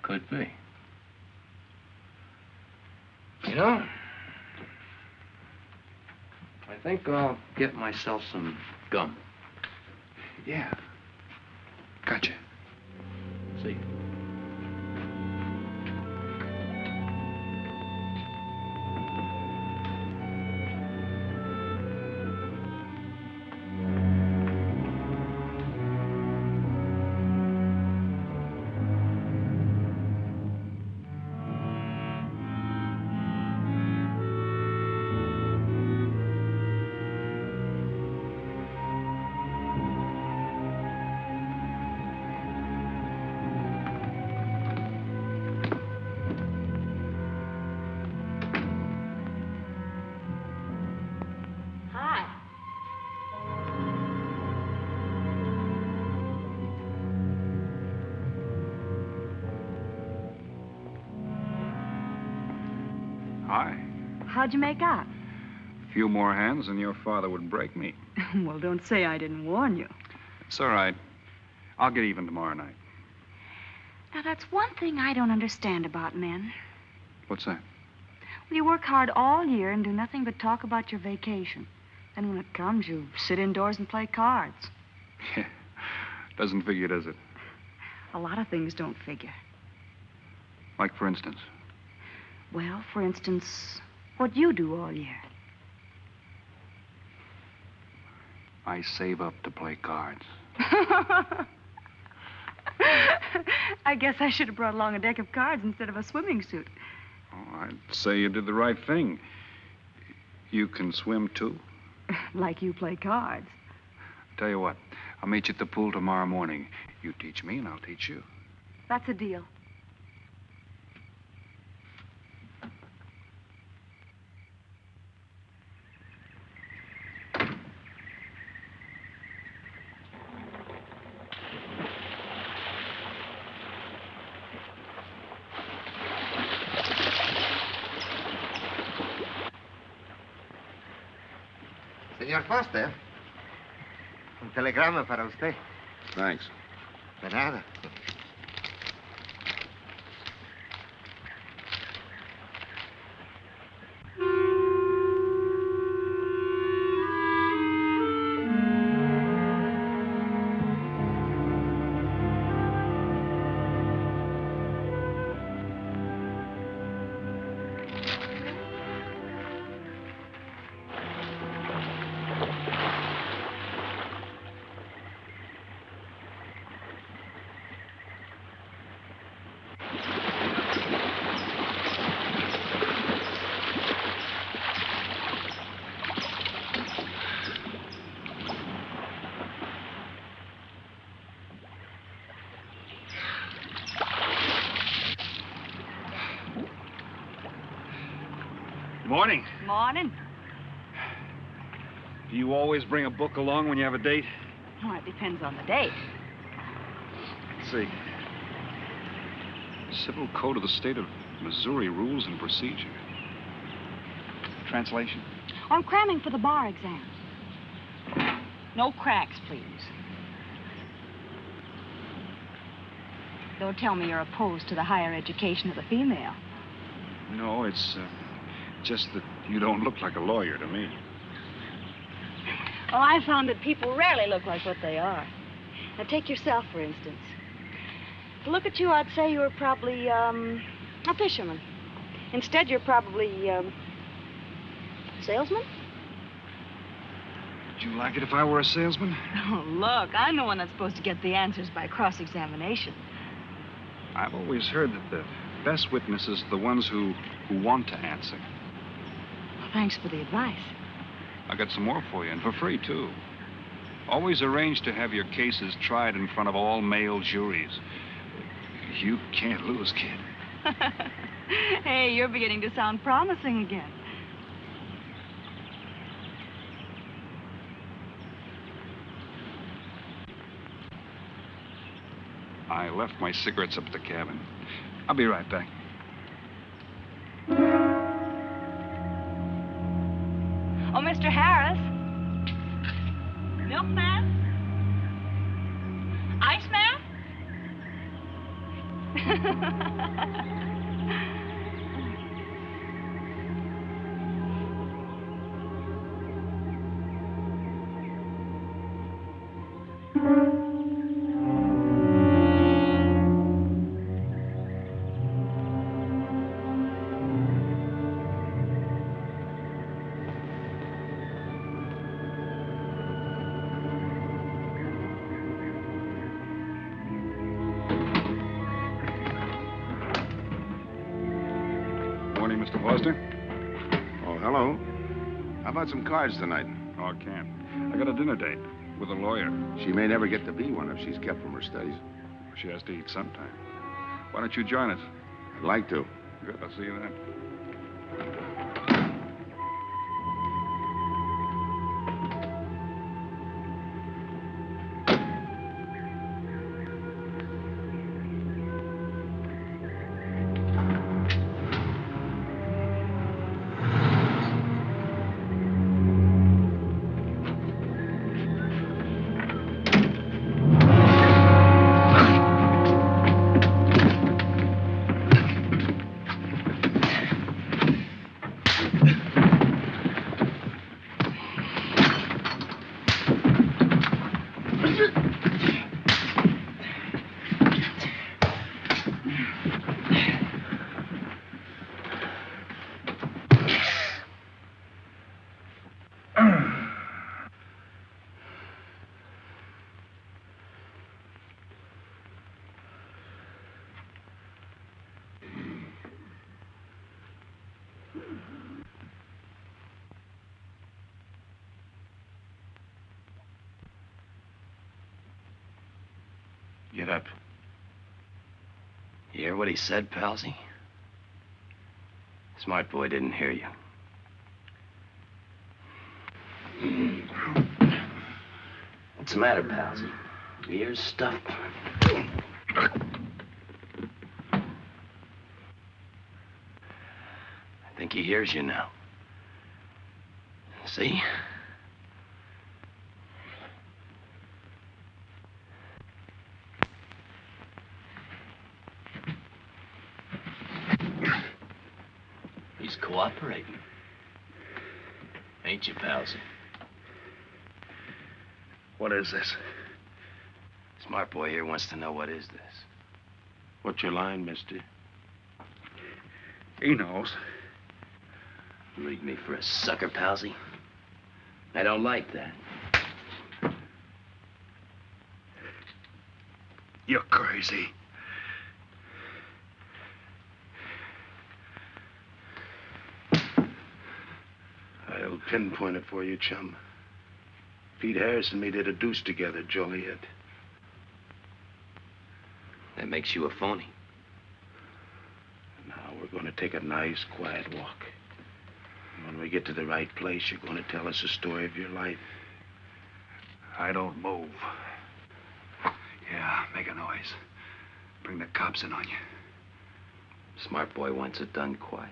Could be. You know, I think I'll get myself some gum. Yeah. Gotcha. See. Hi. How'd you make out? A few more hands and your father would break me. Well, don't say I didn't warn you. It's all right. I'll get even tomorrow night. Now, that's one thing I don't understand about men. What's that? Well, you work hard all year and do nothing but talk about your vacation. Then when it comes, you sit indoors and play cards. Yeah. Doesn't figure, does it? A lot of things don't figure. Like, for instance? Well, for instance, what you do all year. I save up to play cards. I guess I should have brought along a deck of cards instead of a swimming suit. Oh, I'd say you did the right thing. You can swim, too? Like you play cards. Tell you what, I'll meet you at the pool tomorrow morning. You teach me and I'll teach you. That's a deal. Señor Foster, un telegrama para usted. Thanks. De nada. Morning. Morning. Do you always bring a book along when you have a date? Well, it depends on the date. Let's see. Civil Code of the State of Missouri Rules and Procedure. Translation? I'm cramming for the bar exam. No cracks, please. Don't tell me you're opposed to the higher education of the female. No, it's just that you don't look like a lawyer to me. Well, I found that people rarely look like what they are. Now, take yourself, for instance. To look at you, I'd say you were probably, a fisherman. Instead, you're probably, salesman? Would you like it if I were a salesman? Oh, look, I'm the one that's supposed to get the answers by cross-examination. I've always heard that the best witnesses are the ones who want to answer. Well, thanks for the advice. I got some more for you, and for free, too. Always arrange to have your cases tried in front of all male juries. You can't lose, kid. Hey, you're beginning to sound promising again. I left my cigarettes up at the cabin. I'll be right back. Oh, Mr. Harris. Milkman? Iceman? Morning, Mr. Foster. Oh, hello. How about some cards tonight? Oh, I can't. I got a dinner date with a lawyer. She may never get to be one if she's kept from her studies. She has to eat sometime. Why don't you join us? I'd like to. Good, I'll see you then. Get up. You hear what he said, Palsy? Smart boy didn't hear you. What's the matter, Palsy? Ears stuffed? I think he hears you now. See? He's cooperating. Ain't you, Palsy? What is this? Smart boy here wants to know what is this. What's your line, mister? He knows. Leave me for a sucker, Palsy. I don't like that. You're crazy. I'll pinpoint it for you, chum. Pete Harris and me did a deuce together, Joliet. That makes you a phony. Now we're going to take a nice, quiet walk. When we get to the right place, you're going to tell us the story of your life. I don't move. Yeah, make a noise. Bring the cops in on you. Smart boy wants it done quiet.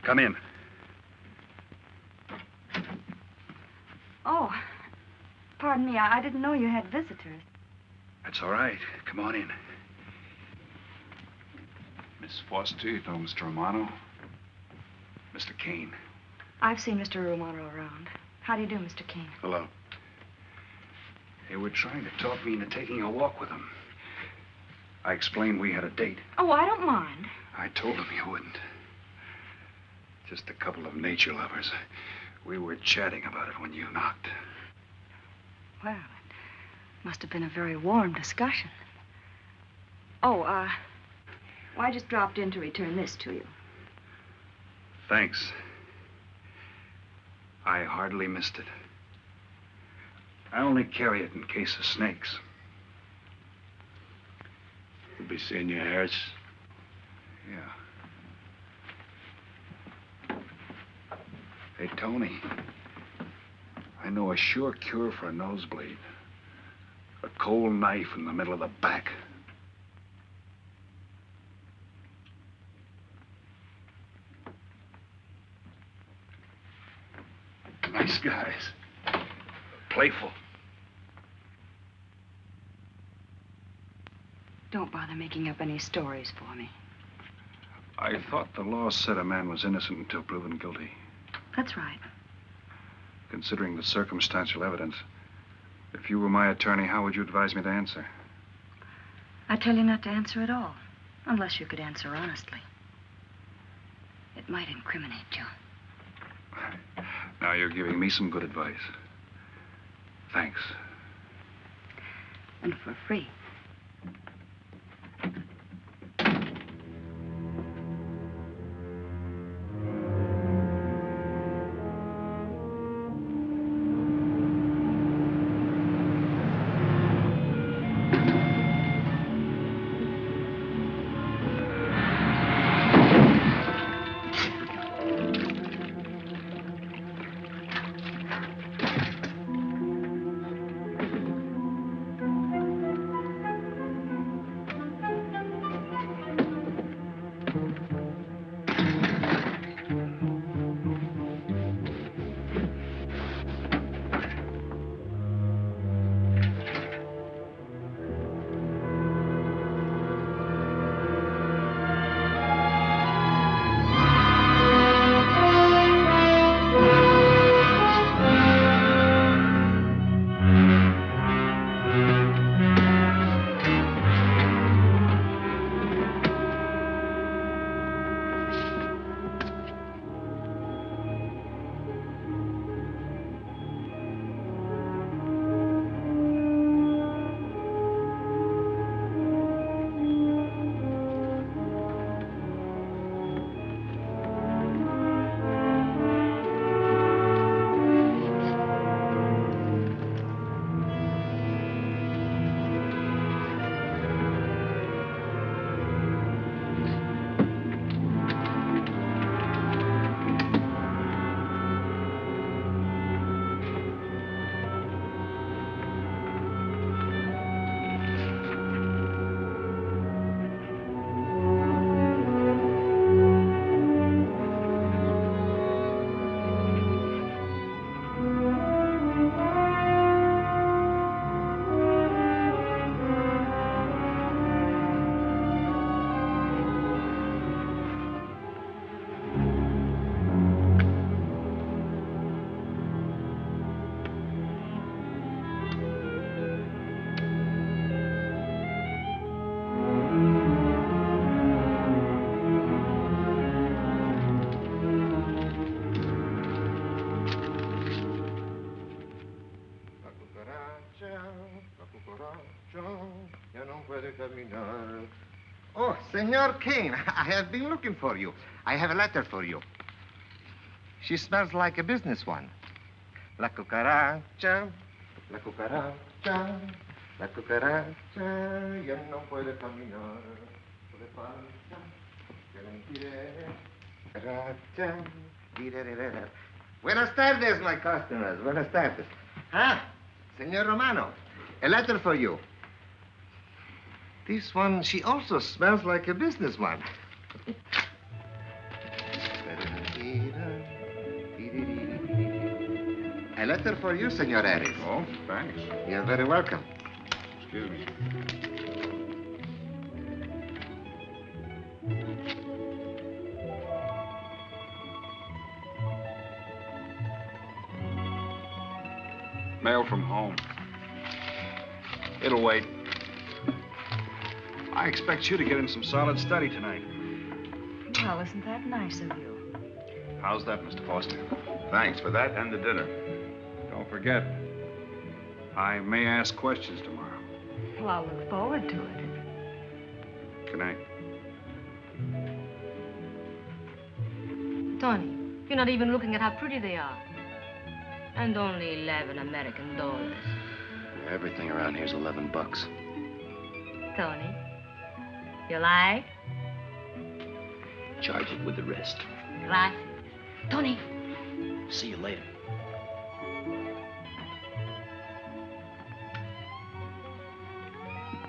Come in. Oh, pardon me. I didn't know you had visitors. That's all right. Come on in. Miss Foster, you know Mr. Romano? Mr. Kane. I've seen Mr. Romano around. How do you do, Mr. Kane? Hello. They were trying to talk me into taking a walk with them. I explained we had a date. Oh, I don't mind. I told them you wouldn't. Just a couple of nature lovers. We were chatting about it when you knocked. Well, it must have been a very warm discussion. Oh, well, I just dropped in to return this to you. Thanks. I hardly missed it. I only carry it in case of snakes. You'll be seeing your Harris? Yeah. Hey, Tony. I know a sure cure for a nosebleed. A cold knife in the middle of the back. Nice guys. Playful. Don't bother making up any stories for me. I thought the law said a man was innocent until proven guilty. That's right. Considering the circumstantial evidence, if you were my attorney, how would you advise me to answer? I tell you not to answer at all, unless you could answer honestly. It might incriminate you. Now you're giving me some good advice. Thanks. And for free. Oh, Senor Kane, I have been looking for you. I have a letter for you. She smells like a business one. La cucaracha, la cucaracha. La cucaracha ya no puede caminar. Puede falta, que le impide. Cucaracha, dirererera. Buenas tardes, my customers. Buenas tardes. Ah, Senor Romano, a letter for you. This one, she also smells like a businessman. A letter for you, Senor Harris. Oh, thanks. You're very welcome. Excuse me. Mail from home. It'll wait. I expect you to get in some solid study tonight. Well, isn't that nice of you? How's that, Mr. Foster? Thanks for that and the dinner. Don't forget, I may ask questions tomorrow. Well, I'll look forward to it. Good night. Tony, you're not even looking at how pretty they are. And only 11 American dollars. Everything around here's $11. Tony, you like? Charge it with the rest. Gracias. Tony. See you later.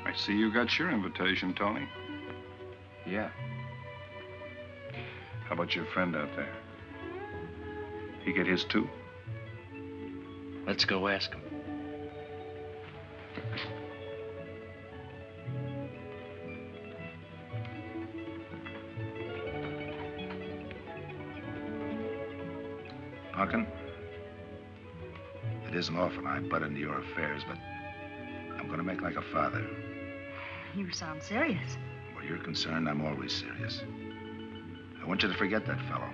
I see you got your invitation, Tony. Yeah. How about your friend out there? He get his too? Let's go ask him. Punkin, it isn't often I butt into your affairs, but I'm going to make like a father. You sound serious. Where you're concerned, I'm always serious. I want you to forget that fellow.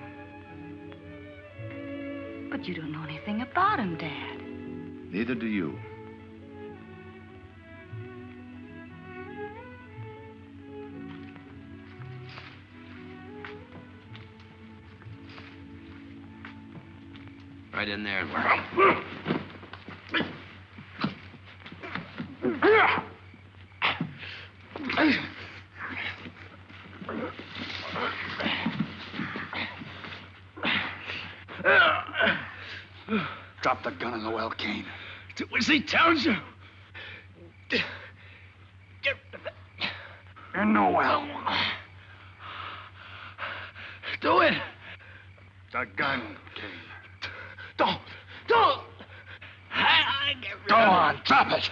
But you don't know anything about him, Dad. Neither do you. Right in there. Drop the gun in the well, Kane. Do as he tells you. Get in the well. Do it. The gun, Kane. Don't. Go on, drop it.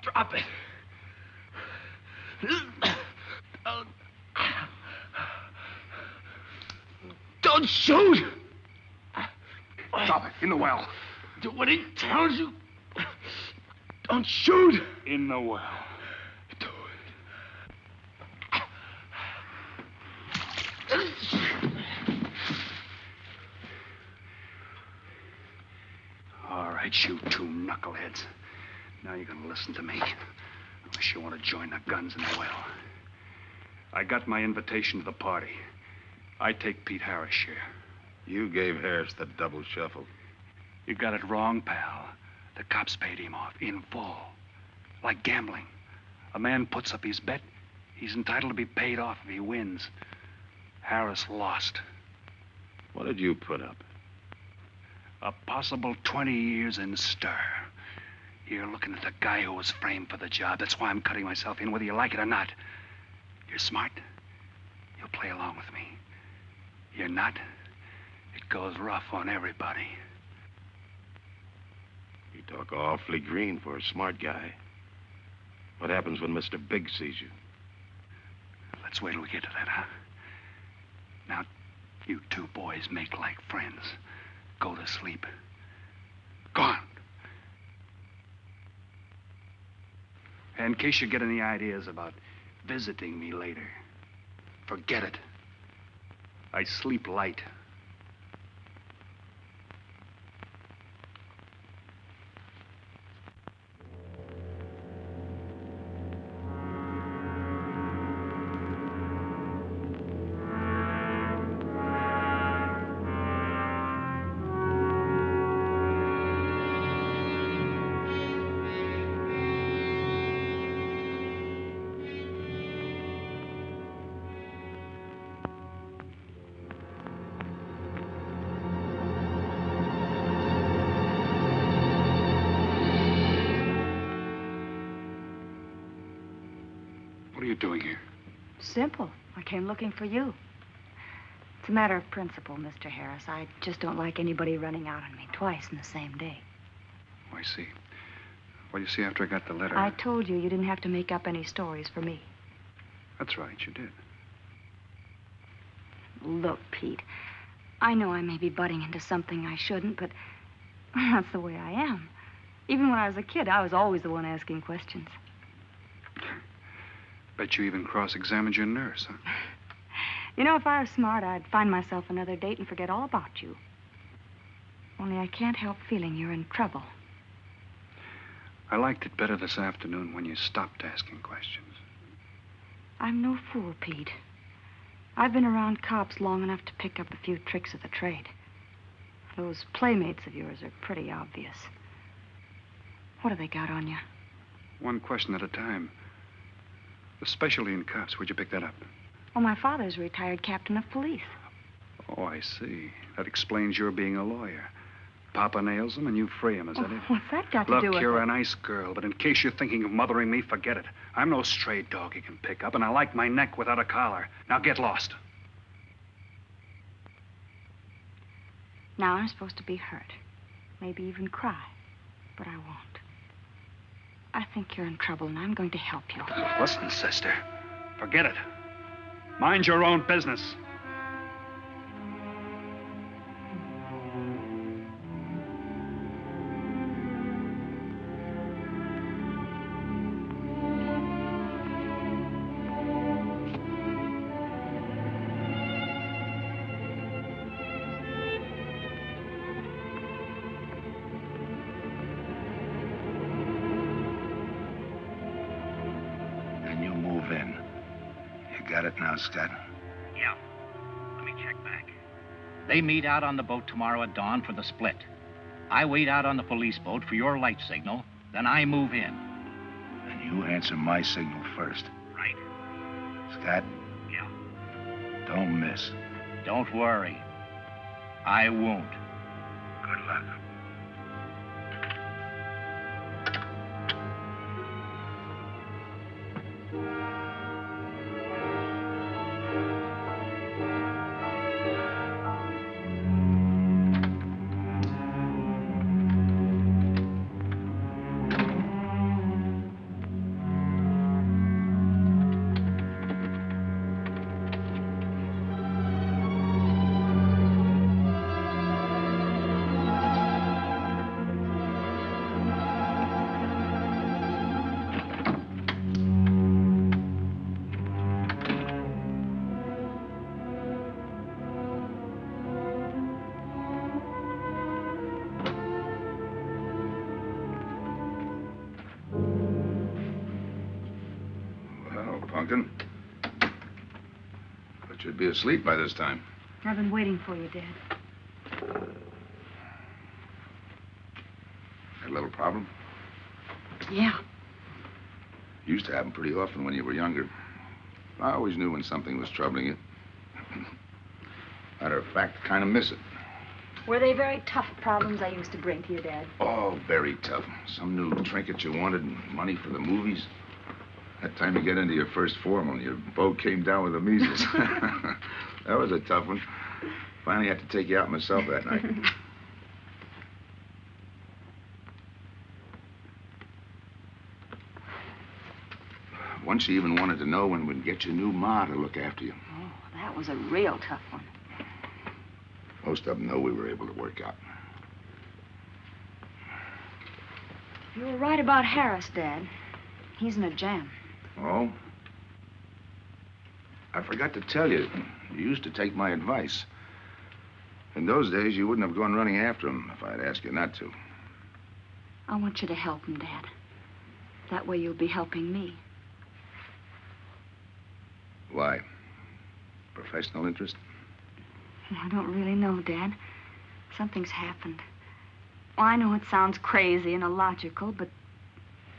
Drop it. Don't shoot. Drop it. In the well. Do what he tells you. Don't shoot. In the well. Do All right, you two knuckleheads. Now you're gonna listen to me. Unless you want to join the guns in the well. I got my invitation to the party. I take Pete Harris' share. You gave Harris the double shuffle. You got it wrong, pal. The cops paid him off in full. Like gambling. A man puts up his bet, he's entitled to be paid off if he wins. Harris lost. What did you put up? A possible 20 years in stir. You're looking at the guy who was framed for the job. That's why I'm cutting myself in, whether you like it or not. You're smart. You'll play along with me. You're not. It goes rough on everybody. You talk awfully green for a smart guy. What happens when Mr. Big sees you? Let's wait till we get to that, huh? Now, you two boys make like friends. Go to sleep. Go on. In case you get any ideas about visiting me later, forget it. I sleep light. are you doing here? Simple. I came looking for you. It's a matter of principle, Mr. Harris. I just don't like anybody running out on me twice in the same day. Oh, I see. Well, you see, after I got the letter... I told you didn't have to make up any stories for me. That's right, you did. Look, Pete, I know I may be butting into something I shouldn't, but that's the way I am. Even when I was a kid, I was always the one asking questions. Bet you even cross-examined your nurse, huh? You know, if I was smart, I'd find myself another date and forget all about you. Only I can't help feeling you're in trouble. I liked it better this afternoon when you stopped asking questions. I'm no fool, Pete. I've been around cops long enough to pick up a few tricks of the trade. Those playmates of yours are pretty obvious. What have they got on you? One question at a time. The specialty in cops, where'd you pick that up? Well, my father's a retired captain of police. Oh, I see. That explains your being a lawyer. Papa nails him and you free him, is that it? What's that got to do with it? Look, you're a nice girl, but in case you're thinking of mothering me, forget it. I'm no stray dog you can pick up, and I like my neck without a collar. Now get lost. Now I'm supposed to be hurt. Maybe even cry. But I won't. I think you're in trouble, and I'm going to help you. Listen, sister. Forget it. Mind your own business. Scott? Yeah. Let me check back. They meet out on the boat tomorrow at dawn for the split. I wait out on the police boat for your light signal, then I move in. And you answer my signal first. Right. Scott? Yeah. Don't miss. Don't worry. I won't. Good luck. Pumpkin. But you'd be asleep by this time. I've been waiting for you, Dad. Had a little problem? Yeah. Used to happen pretty often when you were younger. I always knew when something was troubling you. Matter of fact, kind of miss it. Were they very tough problems I used to bring to you, Dad? Oh, very tough. Some new trinket you wanted and money for the movies. That time you get into your first formal, your boat came down with the measles. That was a tough one. Finally had to take you out myself that night. Once you even wanted to know when we'd get your new ma to look after you. Oh, that was a real tough one. Most of them know we were able to work out. You were right about Harris, Dad. He's in a jam. Oh? I forgot to tell you. You used to take my advice. In those days, you wouldn't have gone running after him if I'd asked you not to. I want you to help him, Dad. That way you'll be helping me. Why? Professional interest? I don't really know, Dad. Something's happened. Well, I know it sounds crazy and illogical, but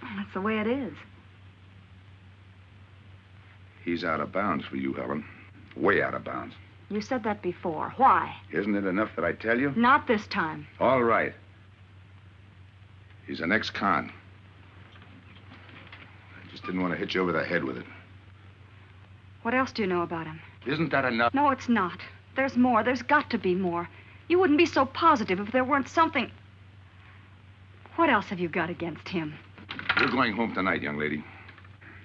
that's the way it is. He's out of bounds for you, Helen. Way out of bounds. You said that before. Why? Isn't it enough that I tell you? Not this time. All right. He's an ex-con. I just didn't want to hit you over the head with it. What else do you know about him? Isn't that enough? No, it's not. There's more. There's got to be more. You wouldn't be so positive if there weren't something. What else have you got against him? You're going home tonight, young lady.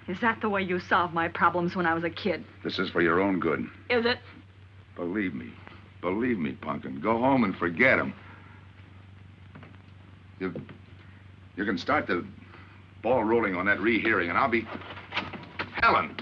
Is that the way you solved my problems when I was a kid? This is for your own good. Is it? Believe me. Believe me, Punkin. Go home and forget him. You can start the ball rolling on that rehearing, and I'll be... Helen!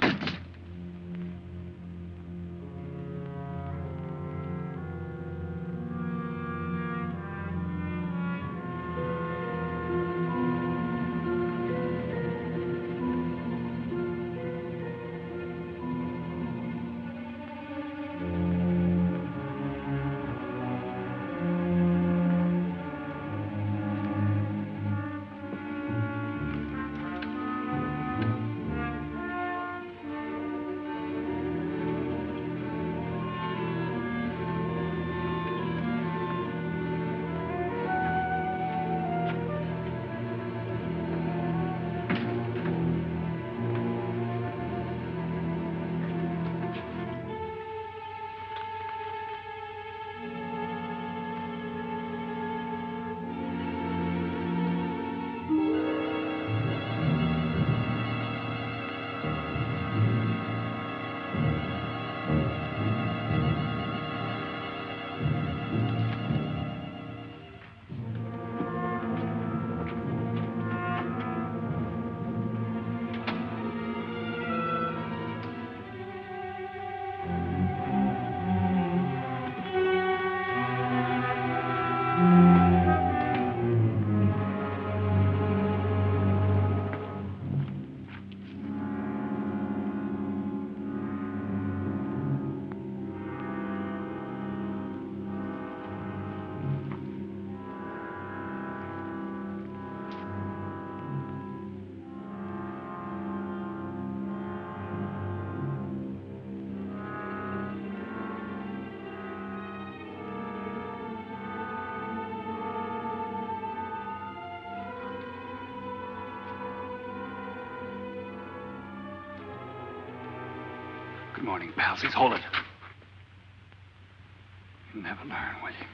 Good morning, palsies. Hold it. You'll never learn, will you?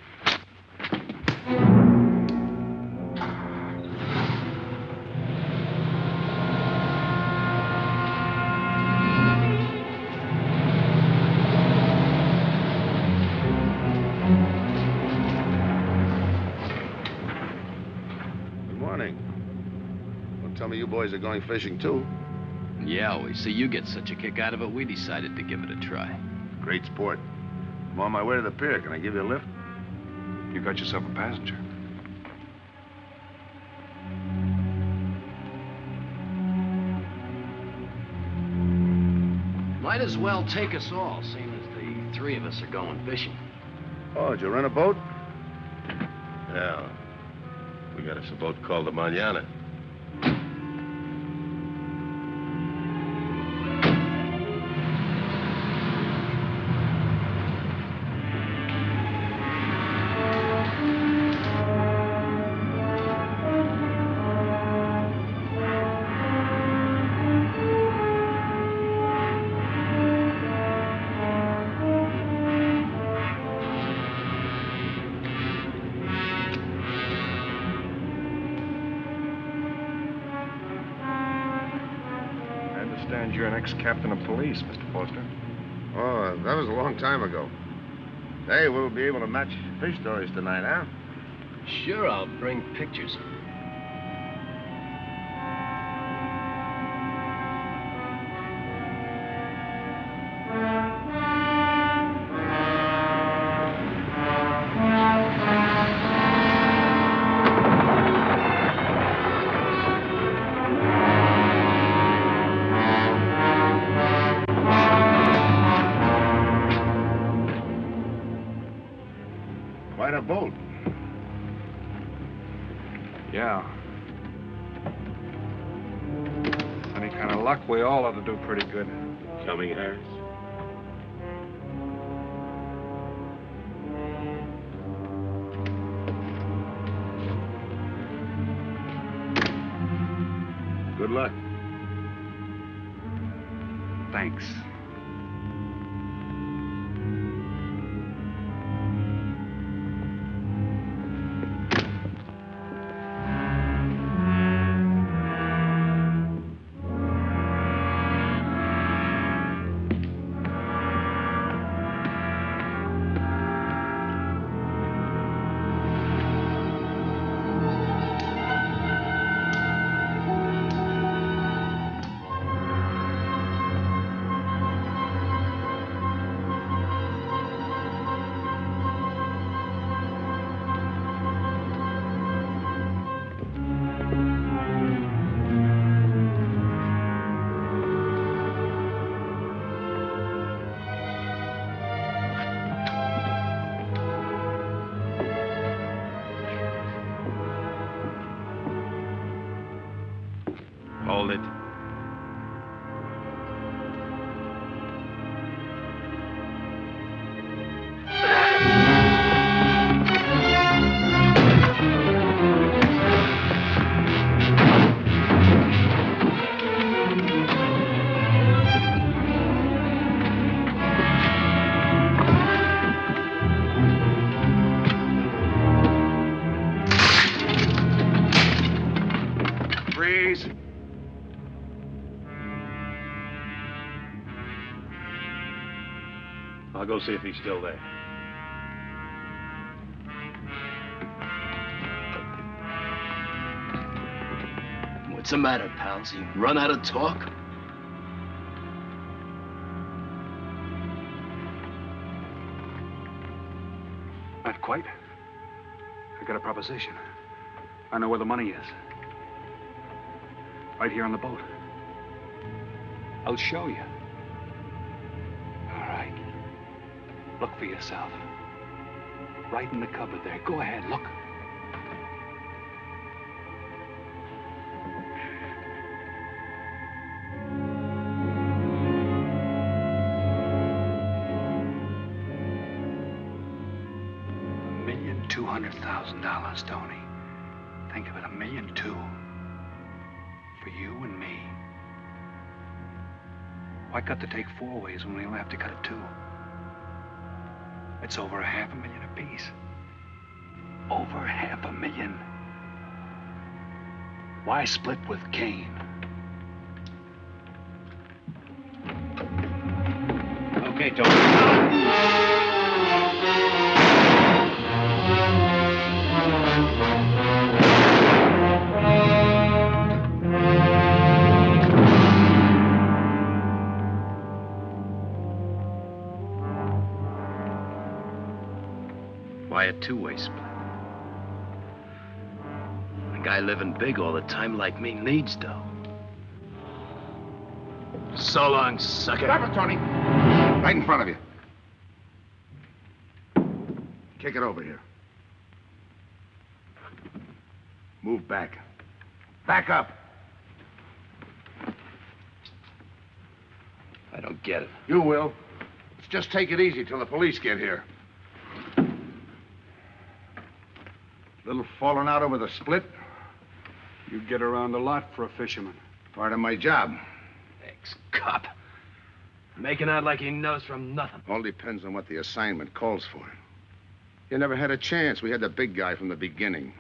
Good morning. Don't tell me you boys are going fishing, too. Yeah, we see you get such a kick out of it, we decided to give it a try. Great sport. I'm on my way to the pier. Can I give you a lift? You got yourself a passenger. Might as well take us all, seeing as the three of us are going fishing. Oh, did you rent a boat? Yeah. We got us a boat called the Mañana. You're an ex-captain of police, Mr. Foster. Oh, that was a long time ago. Hey, we'll be able to match fish stories tonight, huh? Sure, I'll bring pictures. Quite a boat. Yeah. Any kind of luck, we all ought to do pretty good. Coming, Harris? Good luck. Thanks. Hold it. Freeze. I'll go see if he's still there. What's the matter, pals? You run out of talk? Not quite. I got a proposition. I know where the money is. Right here on the boat. I'll show you. All right. Look for yourself. Right in the cupboard there. Go ahead, look. $1,200,000, Tony. Think of it, $1.2 million. For you and me. Why cut the take 4 ways when we only have to cut it 2? It's over $500,000 apiece. Over $500,000. Why split with Kane? Okay, Tony. Why a two-way split? A guy living big all the time like me needs dough. So long, sucker. Stop it, Tony. Right in front of you. Kick it over here. Move back. Back up. I don't get it. You will. Let's just take it easy till the police get here. Little falling out over the split. You get around a lot for a fisherman. Part of my job. Ex-cop. Making out like he knows from nothing. All depends on what the assignment calls for. You never had a chance. We had the big guy from the beginning.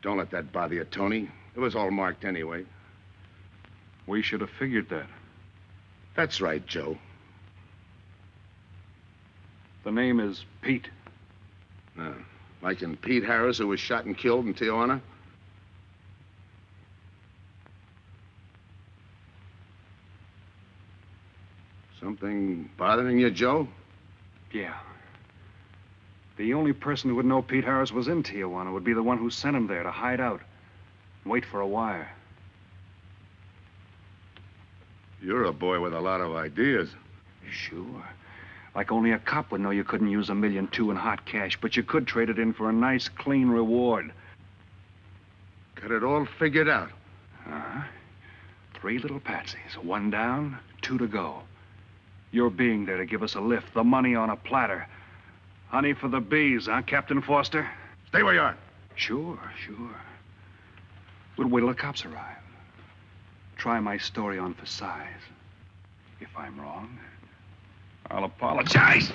Don't let that bother you, Tony. It was all marked anyway. We should have figured that. That's right, Joe. The name is Pete. Like in Pete Harris, who was shot and killed in Tijuana? Something bothering you, Joe? Yeah. The only person who would know Pete Harris was in Tijuana would be the one who sent him there to hide out. Wait for a wire. You're a boy with a lot of ideas. Sure. Like only a cop would know you couldn't use $1.2 million in hot cash, but you could trade it in for a nice, clean reward. Got it all figured out. 3 little patsies. 1 down, 2 to go. Your being there to give us a lift. The money on a platter. Honey for the bees, huh, Captain Foster? Stay where you are. Sure. We'll wait till the cops arrive. Try my story on for size. If I'm wrong, I'll apologize.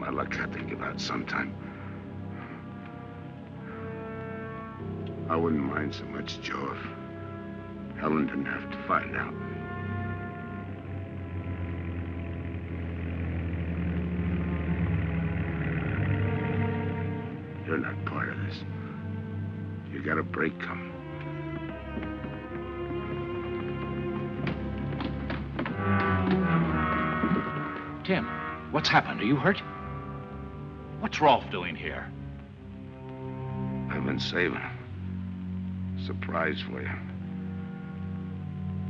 my luck had to give out sometime. I wouldn't mind so much, Joe, if Helen didn't have to find out. You're not part of this. You got a break coming. Tim, what's happened? Are you hurt? What's Rolfe doing here? I've been saving him. Surprise for you.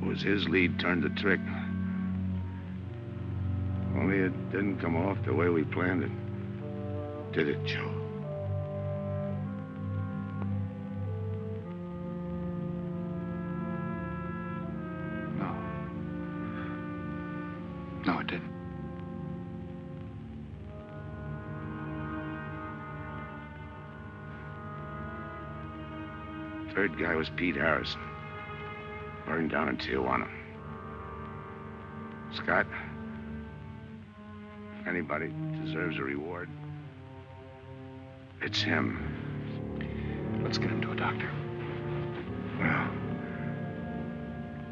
It was his lead turned the trick. Only it didn't come off the way we planned it. Did it, Joe? No, it didn't. Third guy was Pete Harrison. Burned down in Tijuana. Scott, if anybody deserves a reward, it's him. Let's get him to a doctor. Well,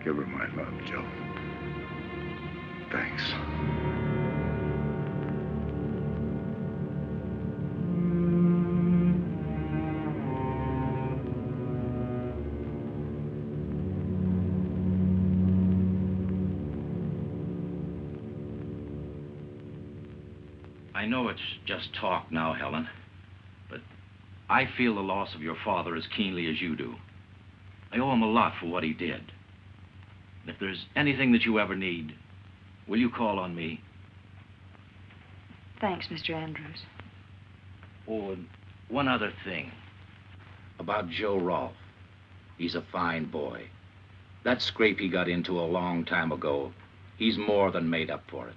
give her my love, Joe. Thanks. I know it's just talk now, Helen, but I feel the loss of your father as keenly as you do. I owe him a lot for what he did. And if there's anything that you ever need, will you call on me? Thanks, Mr. Andrews. Oh, and one other thing. About Joe Rolfe. He's a fine boy. That scrape he got into a long time ago, he's more than made up for it.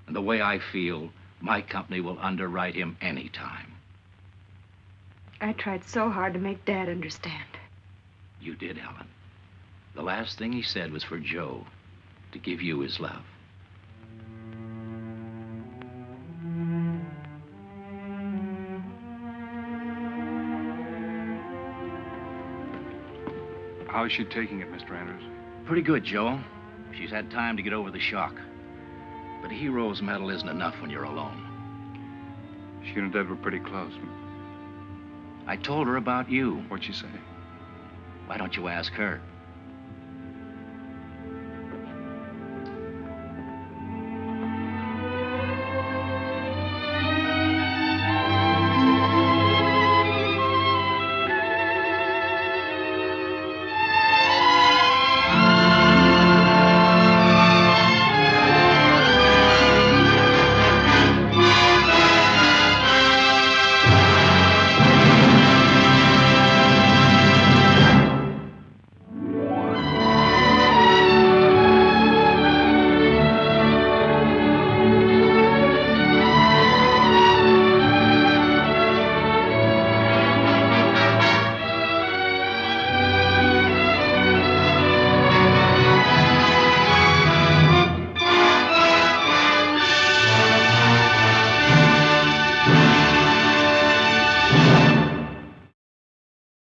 And the way I feel, my company will underwrite him any time. I tried so hard to make Dad understand. You did, Helen. The last thing he said was for Joe to give you his love. How is she taking it, Mr. Andrews? Pretty good, Joe. She's had time to get over the shock. But a hero's medal isn't enough when you're alone. She and Dad were pretty close. I told her about you. What'd she say? Why don't you ask her?